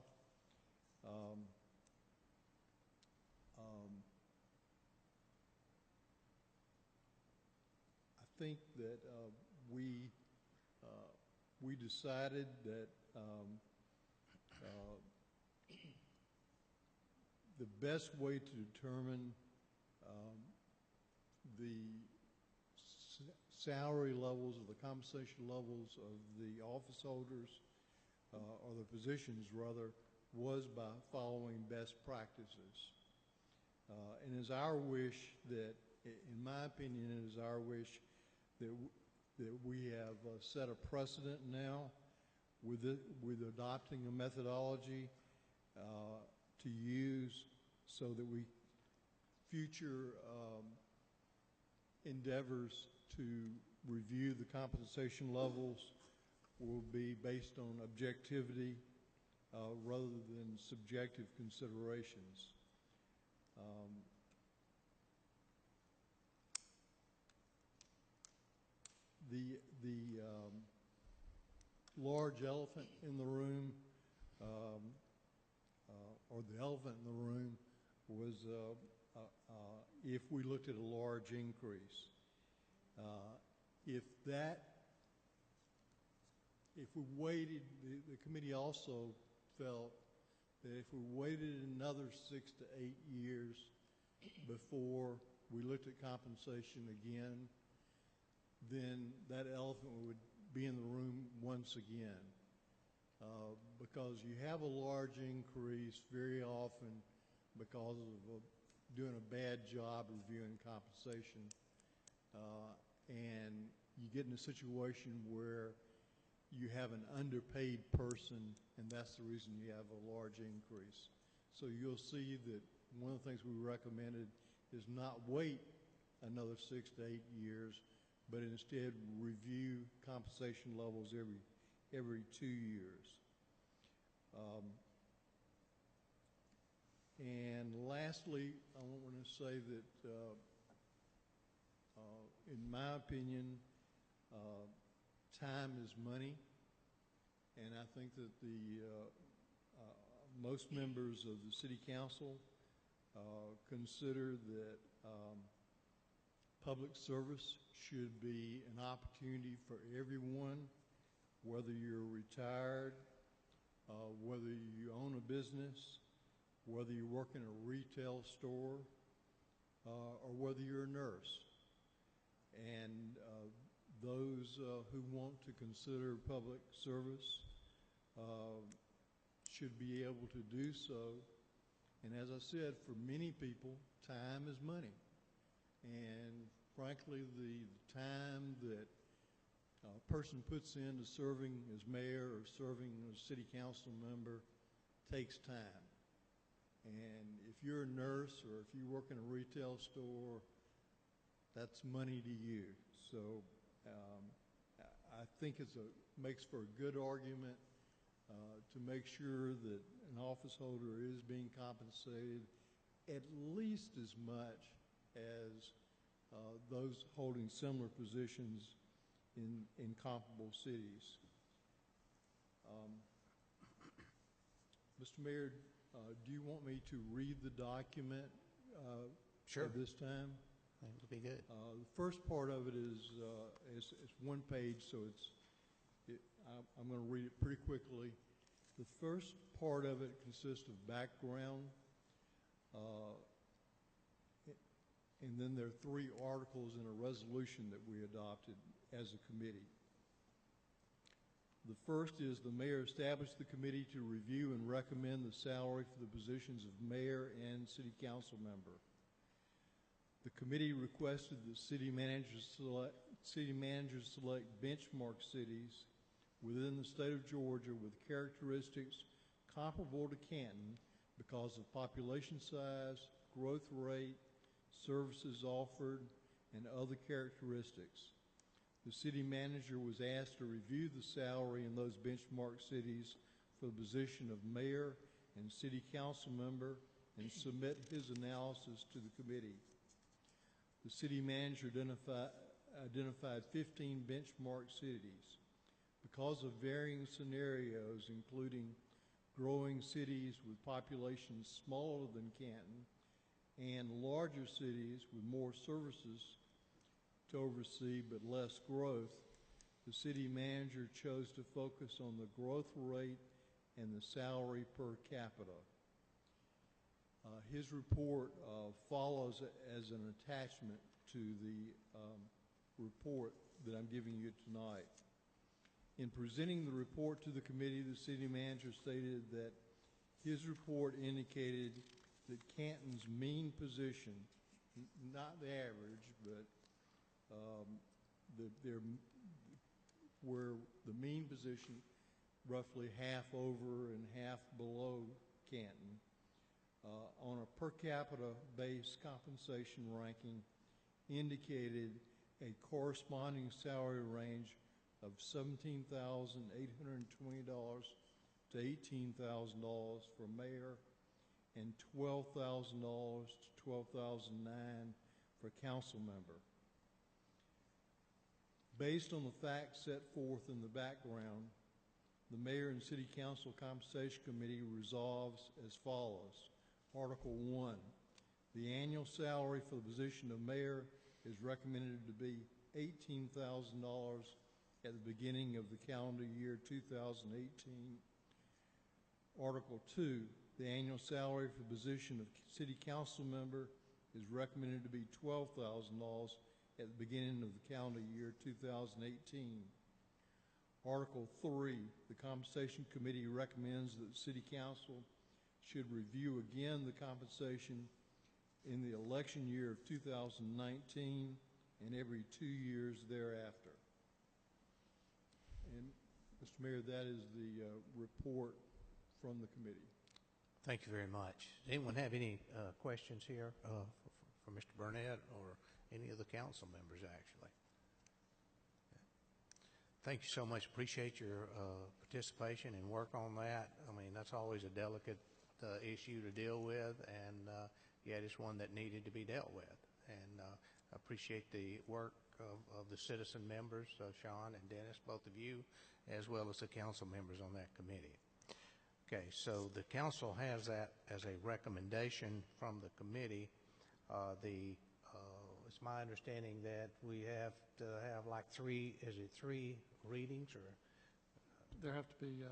I think that we decided that the best way to determine the salary levels or the compensation levels of the office holders or the positions rather was by following best practices. And it's our wish that, in my opinion, it is our wish that we have set a precedent now with adopting a methodology to use so that we future endeavors to review the compensation levels will be based on objectivity rather than subjective considerations. The large elephant in the room, or the elephant in the room, was if we looked at a large increase. If we waited, the committee also felt that if we waited another 6 to 8 years before we looked at compensation again, then that elephant would be in the room once again. Because you have a large increase very often because of doing a bad job reviewing compensation. And you get in a situation where you have an underpaid person, and that's the reason you have a large increase. So you'll see that one of the things we recommended is not wait another 6 to 8 years, but instead review compensation levels every 2 years. And lastly, I want to say that in my opinion, time is money, and I think that most members of the City Council consider that public service should be an opportunity for everyone, whether you're retired, whether you own a business, whether you work in a retail store, or whether you're a nurse. And those who want to consider public service should be able to do so. And as I said, for many people, time is money. And frankly, the time that a person puts into serving as mayor or serving as city council member takes time. And if you're a nurse or if you work in a retail store, that's money to you. So I think makes for a good argument to make sure that an office holder is being compensated at least as much as those holding similar positions in comparable cities. Mr. Mayor, do you want me to read the document Sure. at this time? That would be good. The first part of it is it's one page, so I'm going to read it pretty quickly. The first part of it consists of background, and then there are 3 articles in a resolution that we adopted as a committee. The first is the mayor established the committee to review and recommend the salary for the positions of mayor and city council member. The committee requested the city managers select benchmark cities within the state of Georgia with characteristics comparable to Canton because of population size, growth rate, services offered, and other characteristics. The city manager was asked to review the salary in those benchmark cities for the position of mayor and city council member and submit his analysis to the committee. The city manager identified 15 benchmark cities. Because of varying scenarios, including growing cities with populations smaller than Canton and larger cities with more services to oversee but less growth, the city manager chose to focus on the growth rate and the salary per capita. His report follows as an attachment to the report that I'm giving you tonight. In presenting the report to the committee, the city manager stated that his report indicated that Canton's mean position, not the average, but where the mean position, roughly half over and half below Canton, on a per capita based compensation ranking indicated a corresponding salary range of $17,820 to $18,000 for mayor and $12,000 to $12,009 for council member. Based on the facts set forth in the background, the Mayor and City Council Compensation Committee resolves as follows. Article 1, the annual salary for the position of mayor is recommended to be $18,000 at the beginning of the calendar year 2018. Article 2, the annual salary for the position of city council member is recommended to be $12,000 at the beginning of the calendar year 2018. Article 3, the Compensation Committee recommends that the City Council should review again the compensation in the election year of 2019 and every 2 years thereafter. And, Mr. Mayor, that is the report from the committee. Thank you very much. Does anyone have any questions here for Mr. Burnett or any of the council members, actually? Thank you so much. Appreciate your participation and work on that. I mean, that's always a delicate issue to deal with, and yet it's one that needed to be dealt with. And I appreciate the work of the citizen members, Sean and Dennis, both of you, as well as the council members on that committee. Okay, so the council has that as a recommendation from the committee. It's my understanding that we have to have like three readings, or? There have to be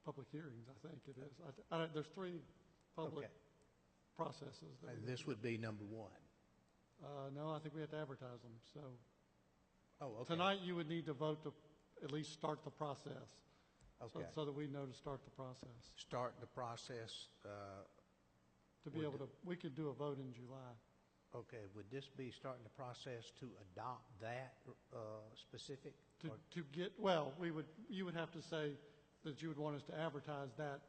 public hearings, I think it is. There's 3 public processes. And this would be number 1. No, I think we have to advertise them. So Oh, okay. Tonight, you would need to vote to at least start the process. Okay. So that we know to start the process. Start the process, To be able to, we could do a vote in July. okay, would this be starting the process to adopt that specific? To get, well, you would have to say that you would want us to advertise that,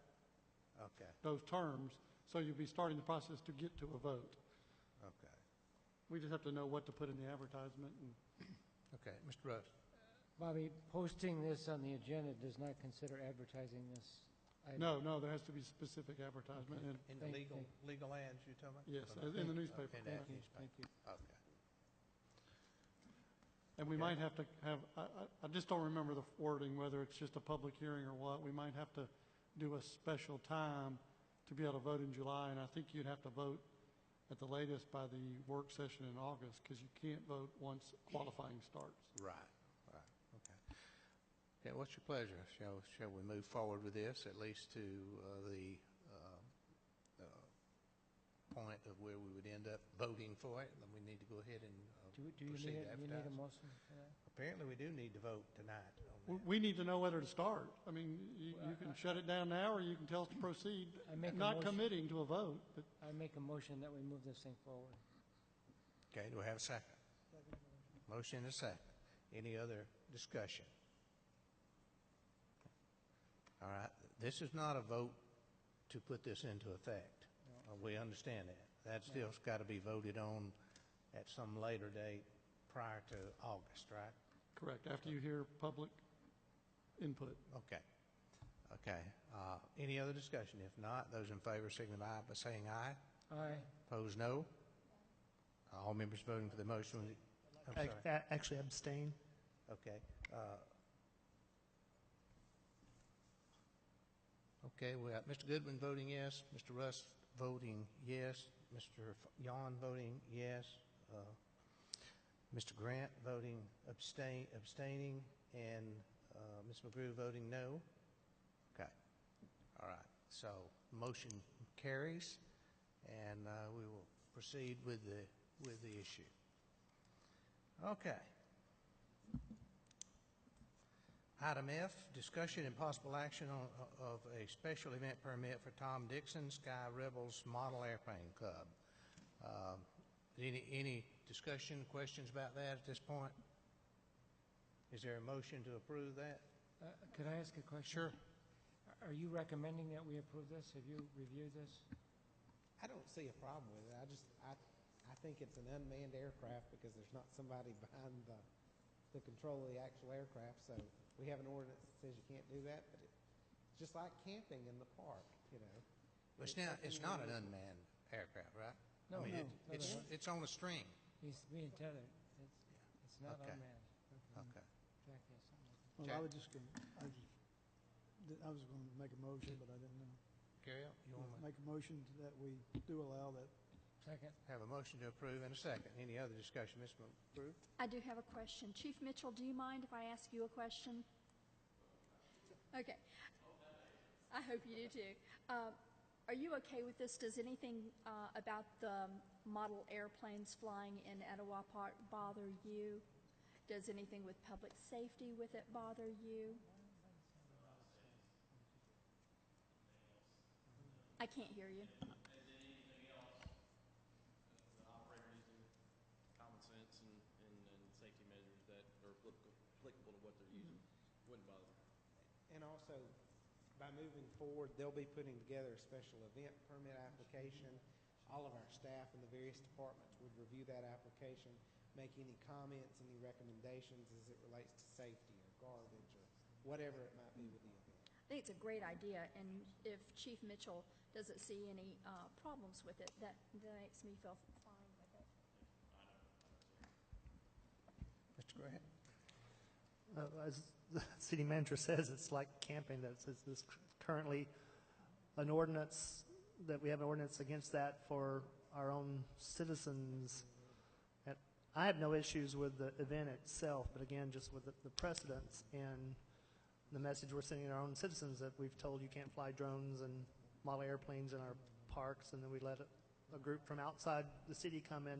Okay, those terms, so you'd be starting the process to get to a vote. okay, We just have to know what to put in the advertisement and okay. Mr. Russ? Bobby, posting this on the agenda does not consider advertising this item. No, there has to be specific advertisement, and, In the legal ads you're talking about? yes, Or not? in the newspaper. In that Thank you, newspaper. thank you. Okay. And we might have to have, I just don't remember the wording, whether it's just a public hearing or what. We might have to do a special time to be able to vote in July, and I think you'd have to vote at the latest by the work session in August, because you can't vote once qualifying starts. Right, okay. Okay, what's your pleasure? Shall we move forward with this, at least to the point of where we would end up voting for it? Then we need to go ahead and Do you proceed need, to you need a advertise? motion for that? Apparently, we do need to vote tonight on that. We need to know whether to start. I mean, you can shut it down now, or you can tell us to proceed, I make a not motion- committing to a vote, but I make a motion that we move this thing forward. Okay, do we have a second? Motion and a second. Any other discussion? All right, this is not a vote to put this into effect. We understand that. That still's got to be voted on at some later date prior to August, right? correct, after you hear public input. Okay. Okay. Any other discussion? If not, those in favor signify by saying aye. Aye. Opposed, no. All members voting for the motion. I'm sorry. Actually abstain. Okay. Okay, we got Mr. Goodwin voting yes, Mr. Russ voting yes, Mr. Yon voting yes, Mr. Grant voting abstaining, and Ms. McGrew voting no. Okay. All right. So motion carries, and we will proceed with the issue. Okay. Item F, discussion and possible action of a special event permit for Tom Dixon, Sky Rebels Model Airplane Club. Any discussion, questions about that at this point? Is there a motion to approve that? Could I ask a question? Sure. Are you recommending that we approve this? Have you reviewed this? I don't see a problem with it. I think it's an unmanned aircraft because there's not somebody behind the control of the actual aircraft. So we have an ordinance that says you can't do that, but it's just like camping in the park, you know. But it's not an unmanned aircraft, right? No, I mean, no. it's on a string. He's being tethered. It's not Okay. unmanned. Okay. Jack has something like that. Well, Jack? I was going to make a motion, but I didn't know. Carry on. You want to Make a motion that we do allow that. Second. have a motion to approve and a second. Any other discussion, Ms. McGrew? I do have a question. Chief Mitchell, do you mind if I ask you a question? Okay. I hope you do too. Are you okay with this? Does anything about the model airplanes flying in Etowah Park bother you? Does anything with public safety with it bother you? I can't hear you. Is there anything else the operator using common sense and safety measures that are applicable to what they're using wouldn't bother them? And also, by moving forward, they'll be putting together a special event permit application. All of our staff in the various departments would review that application, make any comments, any recommendations as it relates to safety or garbage or whatever it might be with the event. I think it's a great idea, and if Chief Mitchell doesn't see any problems with it, that makes me feel fine with it. Mr. Grant? As the city manager says, it's like camping. There's currently an ordinance, that we have an ordinance against that for our own citizens. And I have no issues with the event itself, but again, just with the precedents and the message we're sending our own citizens that we've told you can't fly drones and model airplanes in our parks, and then we let a group from outside the city come in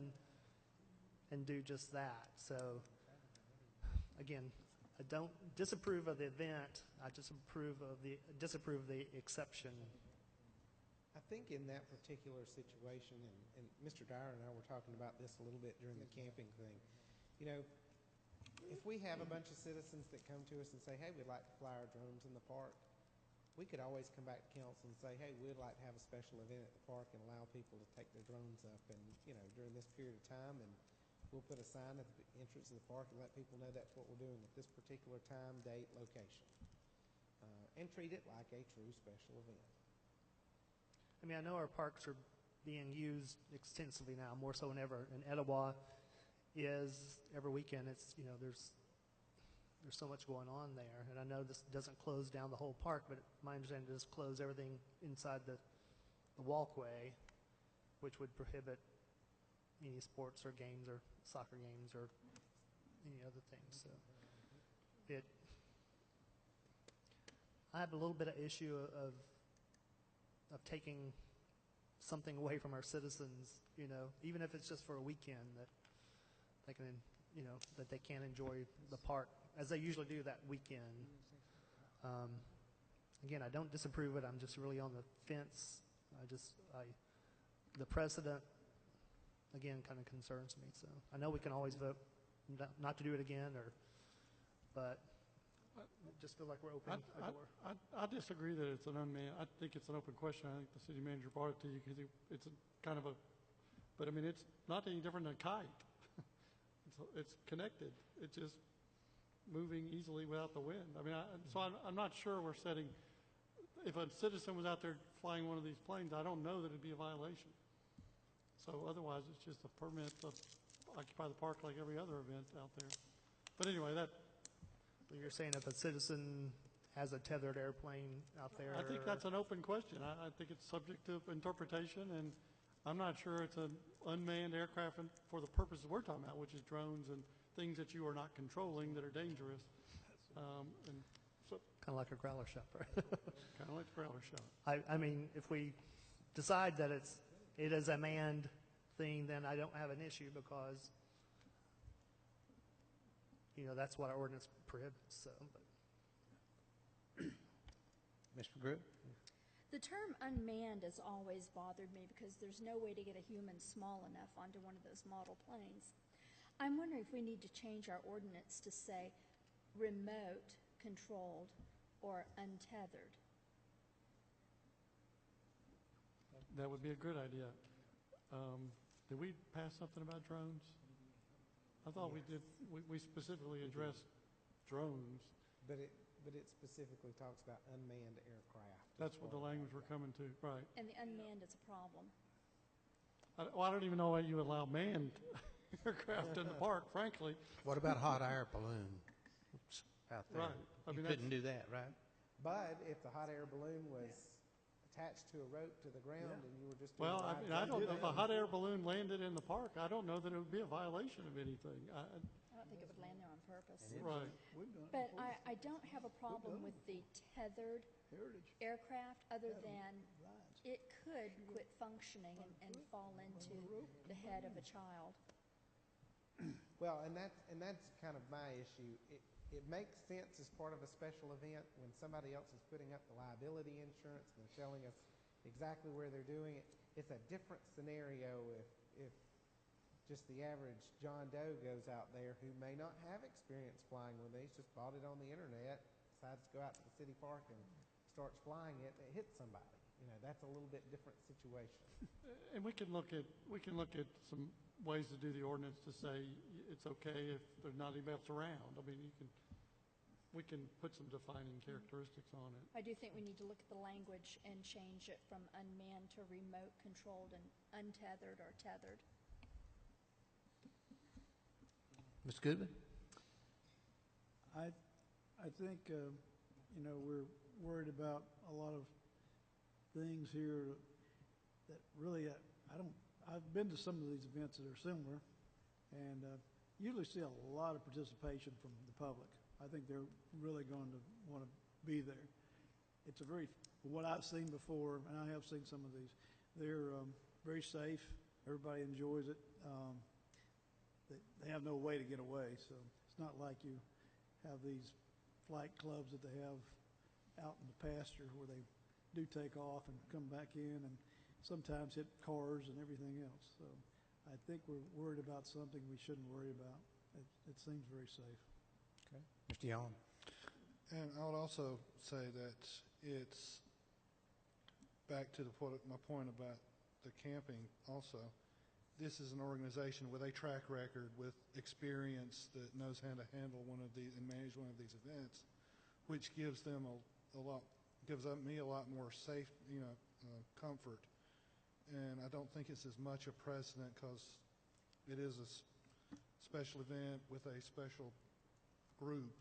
and do just that. So again, I don't disapprove of the event. I disapprove of the exception. I think in that particular situation, and Mr. Dyer and I were talking about this a little bit during the camping thing, you know, if we have a bunch of citizens that come to us and say, hey, we'd like to fly our drones in the park, we could always come back to council and say, hey, we'd like to have a special event at the park and allow people to take their drones up and, you know, during this period of time, and we'll put a sign at the entrance of the park and let people know that's what we're doing at this particular time, date, location, and treat it like a true special event. I mean, I know our parks are being used extensively now, more so than ever. And Etowah is every weekend. It's, you know, there's so much going on there. And I know this doesn't close down the whole park, but my understanding is close everything inside the walkway, which would prohibit any sports or games or soccer games or any other things. So I have a little bit of issue of taking something away from our citizens, you know, even if it's just for a weekend, that they can, you know, that they can enjoy the park as they usually do that weekend. Again, I don't disapprove it. I'm just really on the fence. The precedent, again, kind of concerns me. So I know we can always vote not to do it again, but just feel like we're opening a door. I disagree that it's an unmanned. I think it's an open question. I think the city manager brought it to you because it's kind of a, but I mean, it's not any different than a kite. It's connected. It's just moving easily without the wind. I mean, so I'm not sure we're setting, if a citizen was out there flying one of these planes, I don't know that it'd be a violation. So otherwise, it's just a permit to occupy the park like every other event out there. But anyway, You're saying if a citizen has a tethered airplane out there? I think that's an open question. I think it's subject to interpretation, and I'm not sure it's an unmanned aircraft for the purposes we're talking about, which is drones and things that you are not controlling that are dangerous. And so, kind of like a growler shot, right? Kind of like a growler shot. I mean, if we decide that it is a manned thing, then I don't have an issue because, you know, that's what our ordinance prohibits. So, but. Mr. Grip? The term unmanned has always bothered me because there's no way to get a human small enough onto one of those model planes. I'm wondering if we need to change our ordinance to say remote controlled or untethered. That would be a good idea. Did we pass something about drones? I thought we did. We specifically addressed drones. But it specifically talks about unmanned aircraft. That's what the language we're coming to, right? And the unmanned is a problem. I don't even know why you allow manned aircraft in the park, frankly. What about hot air balloon out there? Right. I mean, you couldn't do that, right? But if the hot air balloon was attached to a rope to the ground and you were just doing well, I mean, I don't know if a hot air balloon landed in the park. I don't know that it would be a violation of anything. I don't think it would land there on purpose. Right. But I don't have a problem with the tethered aircraft other than it could quit functioning and fall into the head of a child. Well, and that's kind of my issue. It makes sense as part of a special event when somebody else is putting up the liability insurance and they're telling us exactly where they're doing it. It's a different scenario if just the average John Doe goes out there who may not have experience flying one. He's just bought it on the internet, decides to go out to the city park and starts flying it, and it hits somebody. You know, that's a little bit different situation. And we can look at some ways to do the ordinance to say it's okay if there's not anybody else around. I mean, we can put some defining characteristics on it. I do think we need to look at the language and change it from unmanned to remote controlled and untethered or tethered. Ms. Goodman? I think, you know, we're worried about a lot of things here that really, I've been to some of these events that are similar, and usually see a lot of participation from the public. I think they're really going to want to be there. It's a very, what I've seen before, and I have seen some of these, they're very safe. Everybody enjoys it. They have no way to get away, so it's not like you have these flight clubs that they have out in the pasture where they do take off and come back in and sometimes hit cars and everything else. So I think we're worried about something we shouldn't worry about. It seems very safe. Okay. Mr. Young. And I would also say that it's back to my point about the camping also. This is an organization with a track record, with experience that knows how to handle one of these and manage one of these events, which gives them gives me a lot more safe, comfort. And I don't think it's as much a precedent because it is a special event with a special group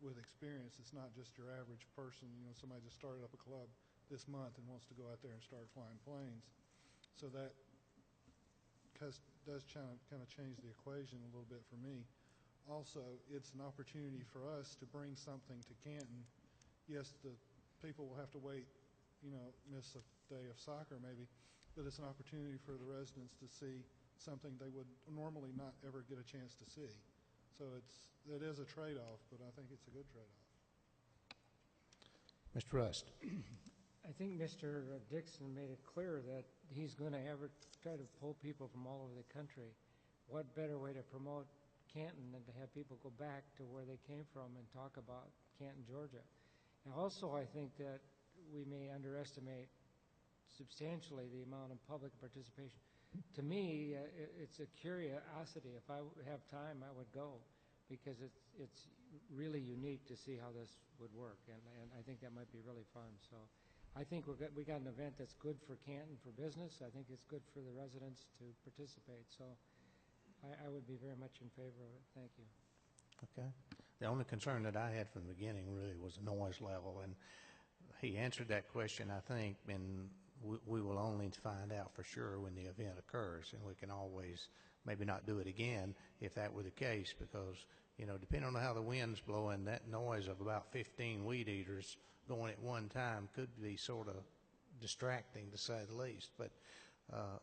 with experience. It's not just your average person. Somebody just started up a club this month and wants to go out there and start flying planes. So that does kind of change the equation a little bit for me. Also, it's an opportunity for us to bring something to Canton. Yes, the people will have to wait, miss a day of soccer maybe, but it's an opportunity for the residents to see something they would normally not ever get a chance to see. So it is a trade-off, but I think it's a good trade-off. Mr. Rust. I think Mr. Dixon made it clear that he's going to try to pull people from all over the country. What better way to promote Canton than to have people go back to where they came from and talk about Canton, Georgia. And also, I think that we may underestimate substantially the amount of public participation. To me, it's a curiosity. If I have time, I would go because it's really unique to see how this would work, and I think that might be really fun. So I think we got an event that's good for Canton for business. I think it's good for the residents to participate. So I would be very much in favor of it. Thank you. Okay. The only concern that I had from the beginning really was the noise level, and he answered that question, I think, and we will only find out for sure when the event occurs, and we can always maybe not do it again if that were the case, because, depending on how the wind's blowing, that noise of about 15 weed eaters going at one time could be sort of distracting, to say the least, but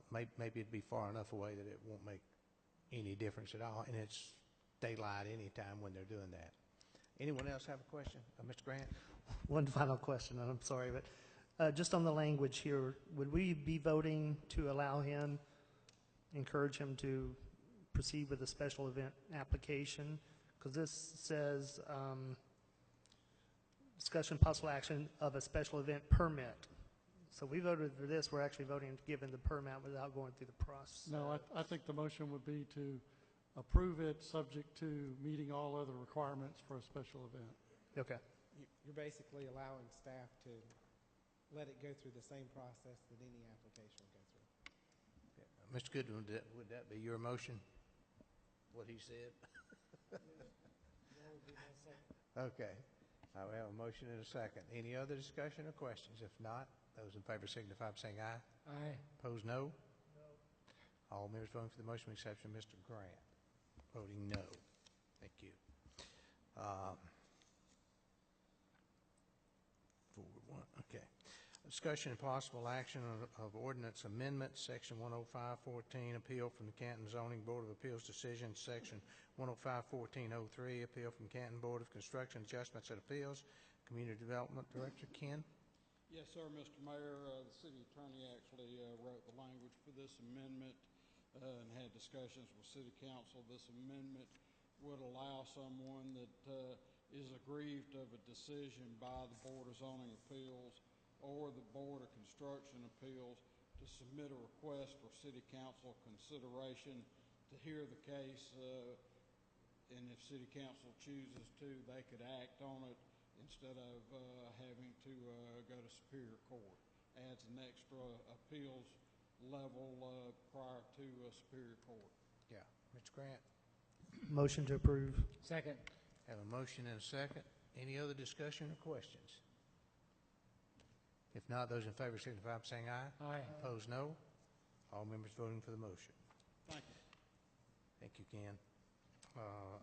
maybe it'd be far enough away that it won't make any difference at all, and it's daylight anytime when they're doing that. Anyone else have a question? Mr. Grant? One final question, and I'm sorry, but just on the language here, would we be voting to allow him, encourage him to proceed with a special event application? Because this says discussion possible action of a special event permit. So we voted for this. We're actually voting to give him the permit without going through the process. No, I think the motion would be to approve it subject to meeting all other requirements for a special event. Okay. You're basically allowing staff to let it go through the same process that any application will go through. Mr. Goodwin, would that be your motion, what he said? Okay. We have a motion and a second. Any other discussion or questions? If not, those in favor signify by saying aye. Aye. Opposed, no? No. All members voting for the motion with exception of Mr. Grant voting no. Thank you. 4-1. Okay. Discussion and possible action of ordinance amendment, section 105-14, appeal from the Canton Zoning Board of Appeals decision, section 105-1403, appeal from Canton Board of Construction Adjustments and Appeals. Community Development Director Ken. Yes, sir, Mr. Mayor. The city attorney actually wrote the language for this amendment and had discussions with city council. This amendment would allow someone that is aggrieved of a decision by the Board of Zoning Appeals or the Board of Construction Appeals to submit a request for city council consideration to hear the case, and if city council chooses to, they could act on it instead of having to go to Superior Court. Adds an extra appeals level prior to Superior Court. Yeah. Mr. Grant? Motion to approve. Second. Have a motion and a second. Any other discussion or questions? If not, those in favor signify by saying aye. Aye. Opposed, no. All members voting for the motion. Thank you. Thank you, Ken.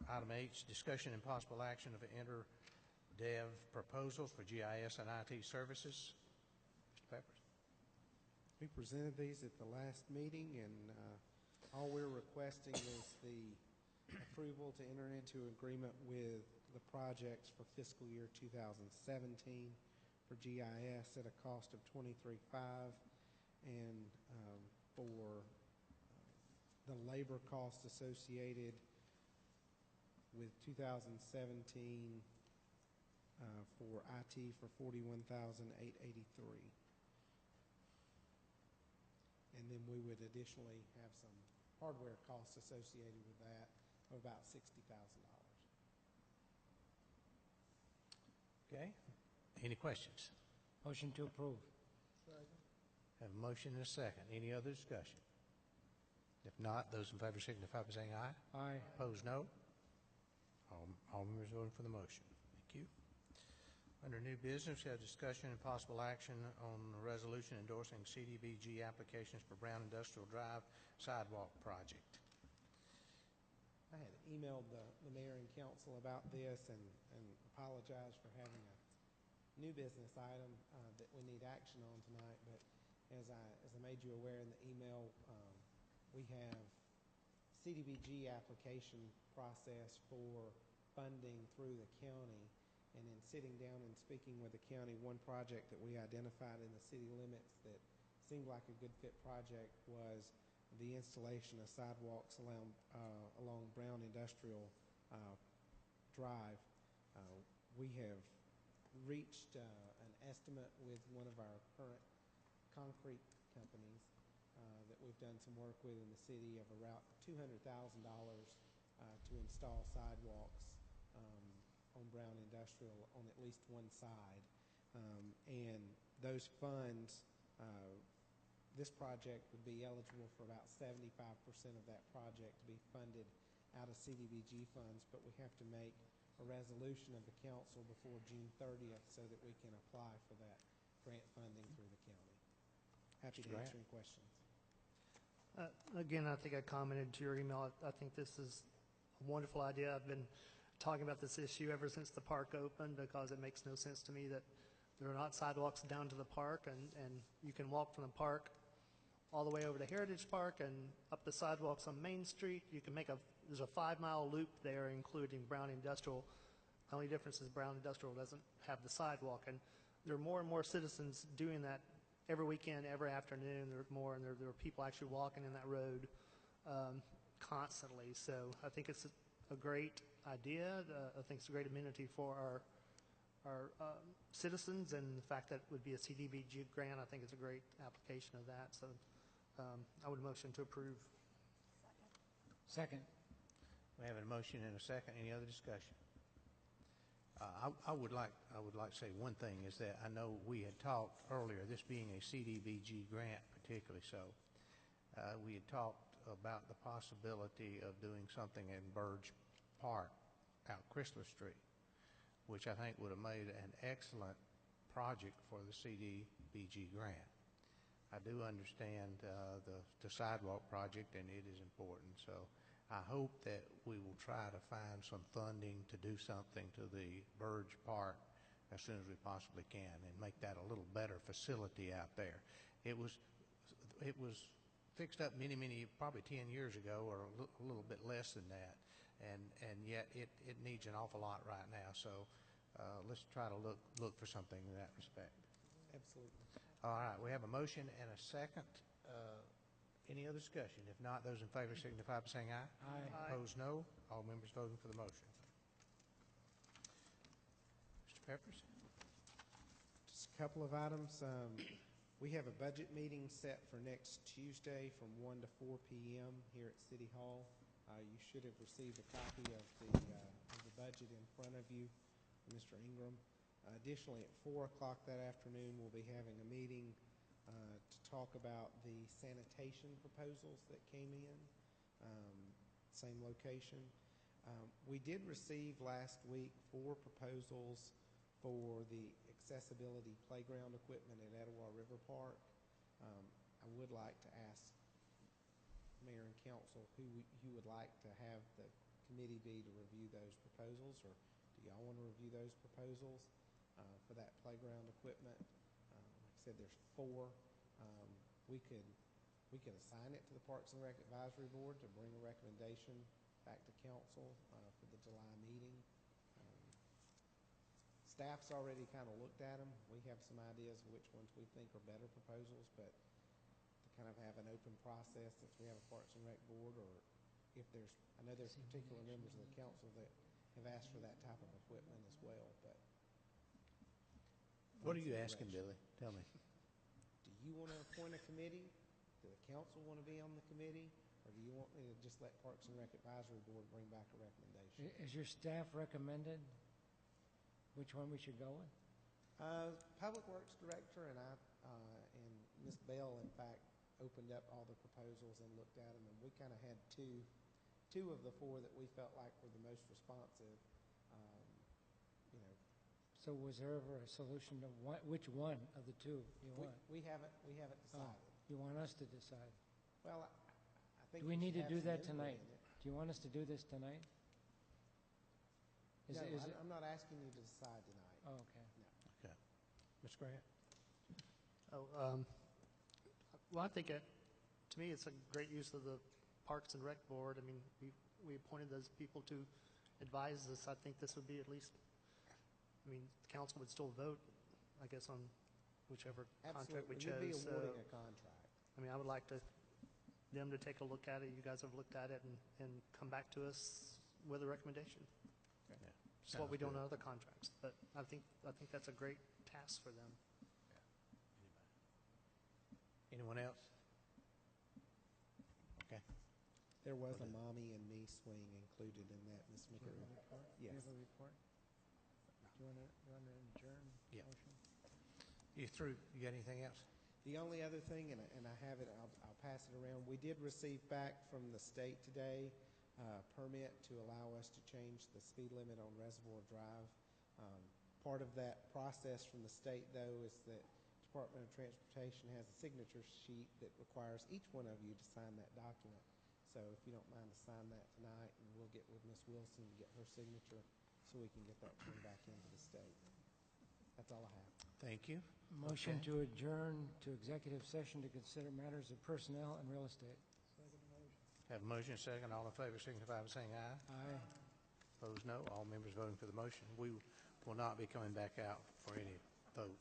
Item H, discussion and possible action of inter-dev proposals for GIS and IT services. Mr. Peppers. We presented these at the last meeting, and all we're requesting is the approval to enter into agreement with the projects for fiscal year 2017 for GIS at a cost of $23,500, and for the labor costs associated with 2017 for IT for $41,883. And then we would additionally have some hardware costs associated with that of about $60,000. Okay. Any questions? Motion to approve. Have a motion and a second. Any other discussion? If not, those in favor signify by saying aye. Aye. Opposed, no. All members voting for the motion. Thank you. Under new business, we have discussion and possible action on a resolution endorsing CDBG applications for Brown Industrial Drive sidewalk project. I had emailed the mayor and council about this and apologize for having a new business item that we need action on tonight, but as I made you aware in the email, we have CDBG application process for funding through the county. And in sitting down and speaking with the county, one project that we identified in the city limits that seemed like a good fit project was the installation of sidewalks along Brown Industrial Drive. We have reached an estimate with one of our current concrete companies that we've done some work with in the city of around $200,000 to install sidewalks on Brown Industrial on at least one side. And those funds, this project would be eligible for about 75% of that project to be funded out of CDBG funds, but we have to make a resolution of the council before June 30th so that we can apply for that grant funding through the county. Happy to answer any questions. Again, I think I commented to your email. I think this is a wonderful idea. I've been talking about this issue ever since the park opened because it makes no sense to me that there are not sidewalks down to the park, and you can walk from the park all the way over to Heritage Park and up the sidewalks on Main Street. You can there's a 5-mile loop there, including Brown Industrial. The only difference is Brown Industrial doesn't have the sidewalk, and there are more and more citizens doing that every weekend, every afternoon. There are people actually walking in that road constantly. So I think it's a great idea. I think it's a great amenity for our citizens, and the fact that it would be a CDBG grant, I think it's a great application of that. So I would motion to approve. Second. We have a motion and a second. Any other discussion? I would like to say one thing is that I know we had talked earlier, this being a CDBG grant particularly so, we had talked about the possibility of doing something in Burge Park out Chrysler Street, which I think would have made an excellent project for the CDBG grant. I do understand the sidewalk project, and it is important. So I hope that we will try to find some funding to do something to the Burge Park as soon as we possibly can and make that a little better facility out there. It was fixed up many, probably 10 years ago or a little bit less than that, and yet it needs an awful lot right now. So let's try to look for something in that respect. Absolutely. All right, we have a motion and a second. Any other discussion? If not, those in favor signify by saying aye. Aye. Opposed, no. All members voting for the motion. Mr. Peppers? Just a couple of items. We have a budget meeting set for next Tuesday from 1 to 4 p.m. here at City Hall. You should have received a copy of the budget in front of you, Mr. Ingram. Additionally, at 4 o'clock that afternoon, we'll be having a meeting to talk about the sanitation proposals that came in, same location. We did receive last week 4 proposals for the accessibility playground equipment at Etowah River Park. I would like to ask Mayor and Council who would like to have the committee be to review those proposals, or do y'all want to review those proposals for that playground equipment? Like I said, there's 4. We could assign it to the Parks and Rec Advisory Board to bring a recommendation back to council for the July meeting. staff's already kind of looked at them. We have some ideas of which ones we think are better proposals, but to kind of have an open process, since we have a Parks and Rec board, or if there's, I know there's particular members of the council that have asked for that type of equipment as well, but. What are you asking, Billy? Tell me. Do you want to appoint a committee? Do the council want to be on the committee? Or do you want me to just let Parks and Rec Advisory Board bring back a recommendation? Is your staff recommended which one we should go with? Public Works Director and I, and Ms. Bell, in fact, opened up all the proposals and looked at them, and we kind of had two of the four that we felt like were the most responsive. You know, So was there ever a solution to which one of the two you want? we haven't decided. You want us to decide? Well, I think Do we need to should do have that some input tonight? in it. Do you want us to do this tonight? No, is it? I'm not asking you to decide tonight. Oh, okay. Okay. Ms. Grant? Well, I think to me, it's a great use of the Parks and Rec Board. I mean, we appointed those people to advise us. I think this would be at least, I mean, the council would still vote, I guess, on whichever contract we chose. Absolutely, we'd be awarding a contract. I mean, I would like them to take a look at it. You guys have looked at it and come back to us with a recommendation. Yeah. It's what we do Sounds on good. other contracts, but I think that's a great task for them. Anyone else? Okay. There was a mommy and me swing included in that, Ms. Do you have a McGrew. report? Do Yes. you have a report? Do you want to adjourn? Yeah. Motion? You through? You got anything else? The only other thing, and I have it, I'll pass it around. We did receive back from the state today a permit to allow us to change the speed limit on Reservoir Drive. Part of that process from the state, though, is that Department of Transportation has a signature sheet that requires each one of you to sign that document. So if you don't mind to sign that tonight, and we'll get with Ms. Wilson to get her signature so we can get that turned back into the state. That's all I have. Thank you. Motion Okay. to adjourn to executive session to consider matters of personnel and real estate. Have a motion second. All in favor signify by saying aye. Aye. Opposed, no. All members voting for the motion. We will not be coming back out for any vote.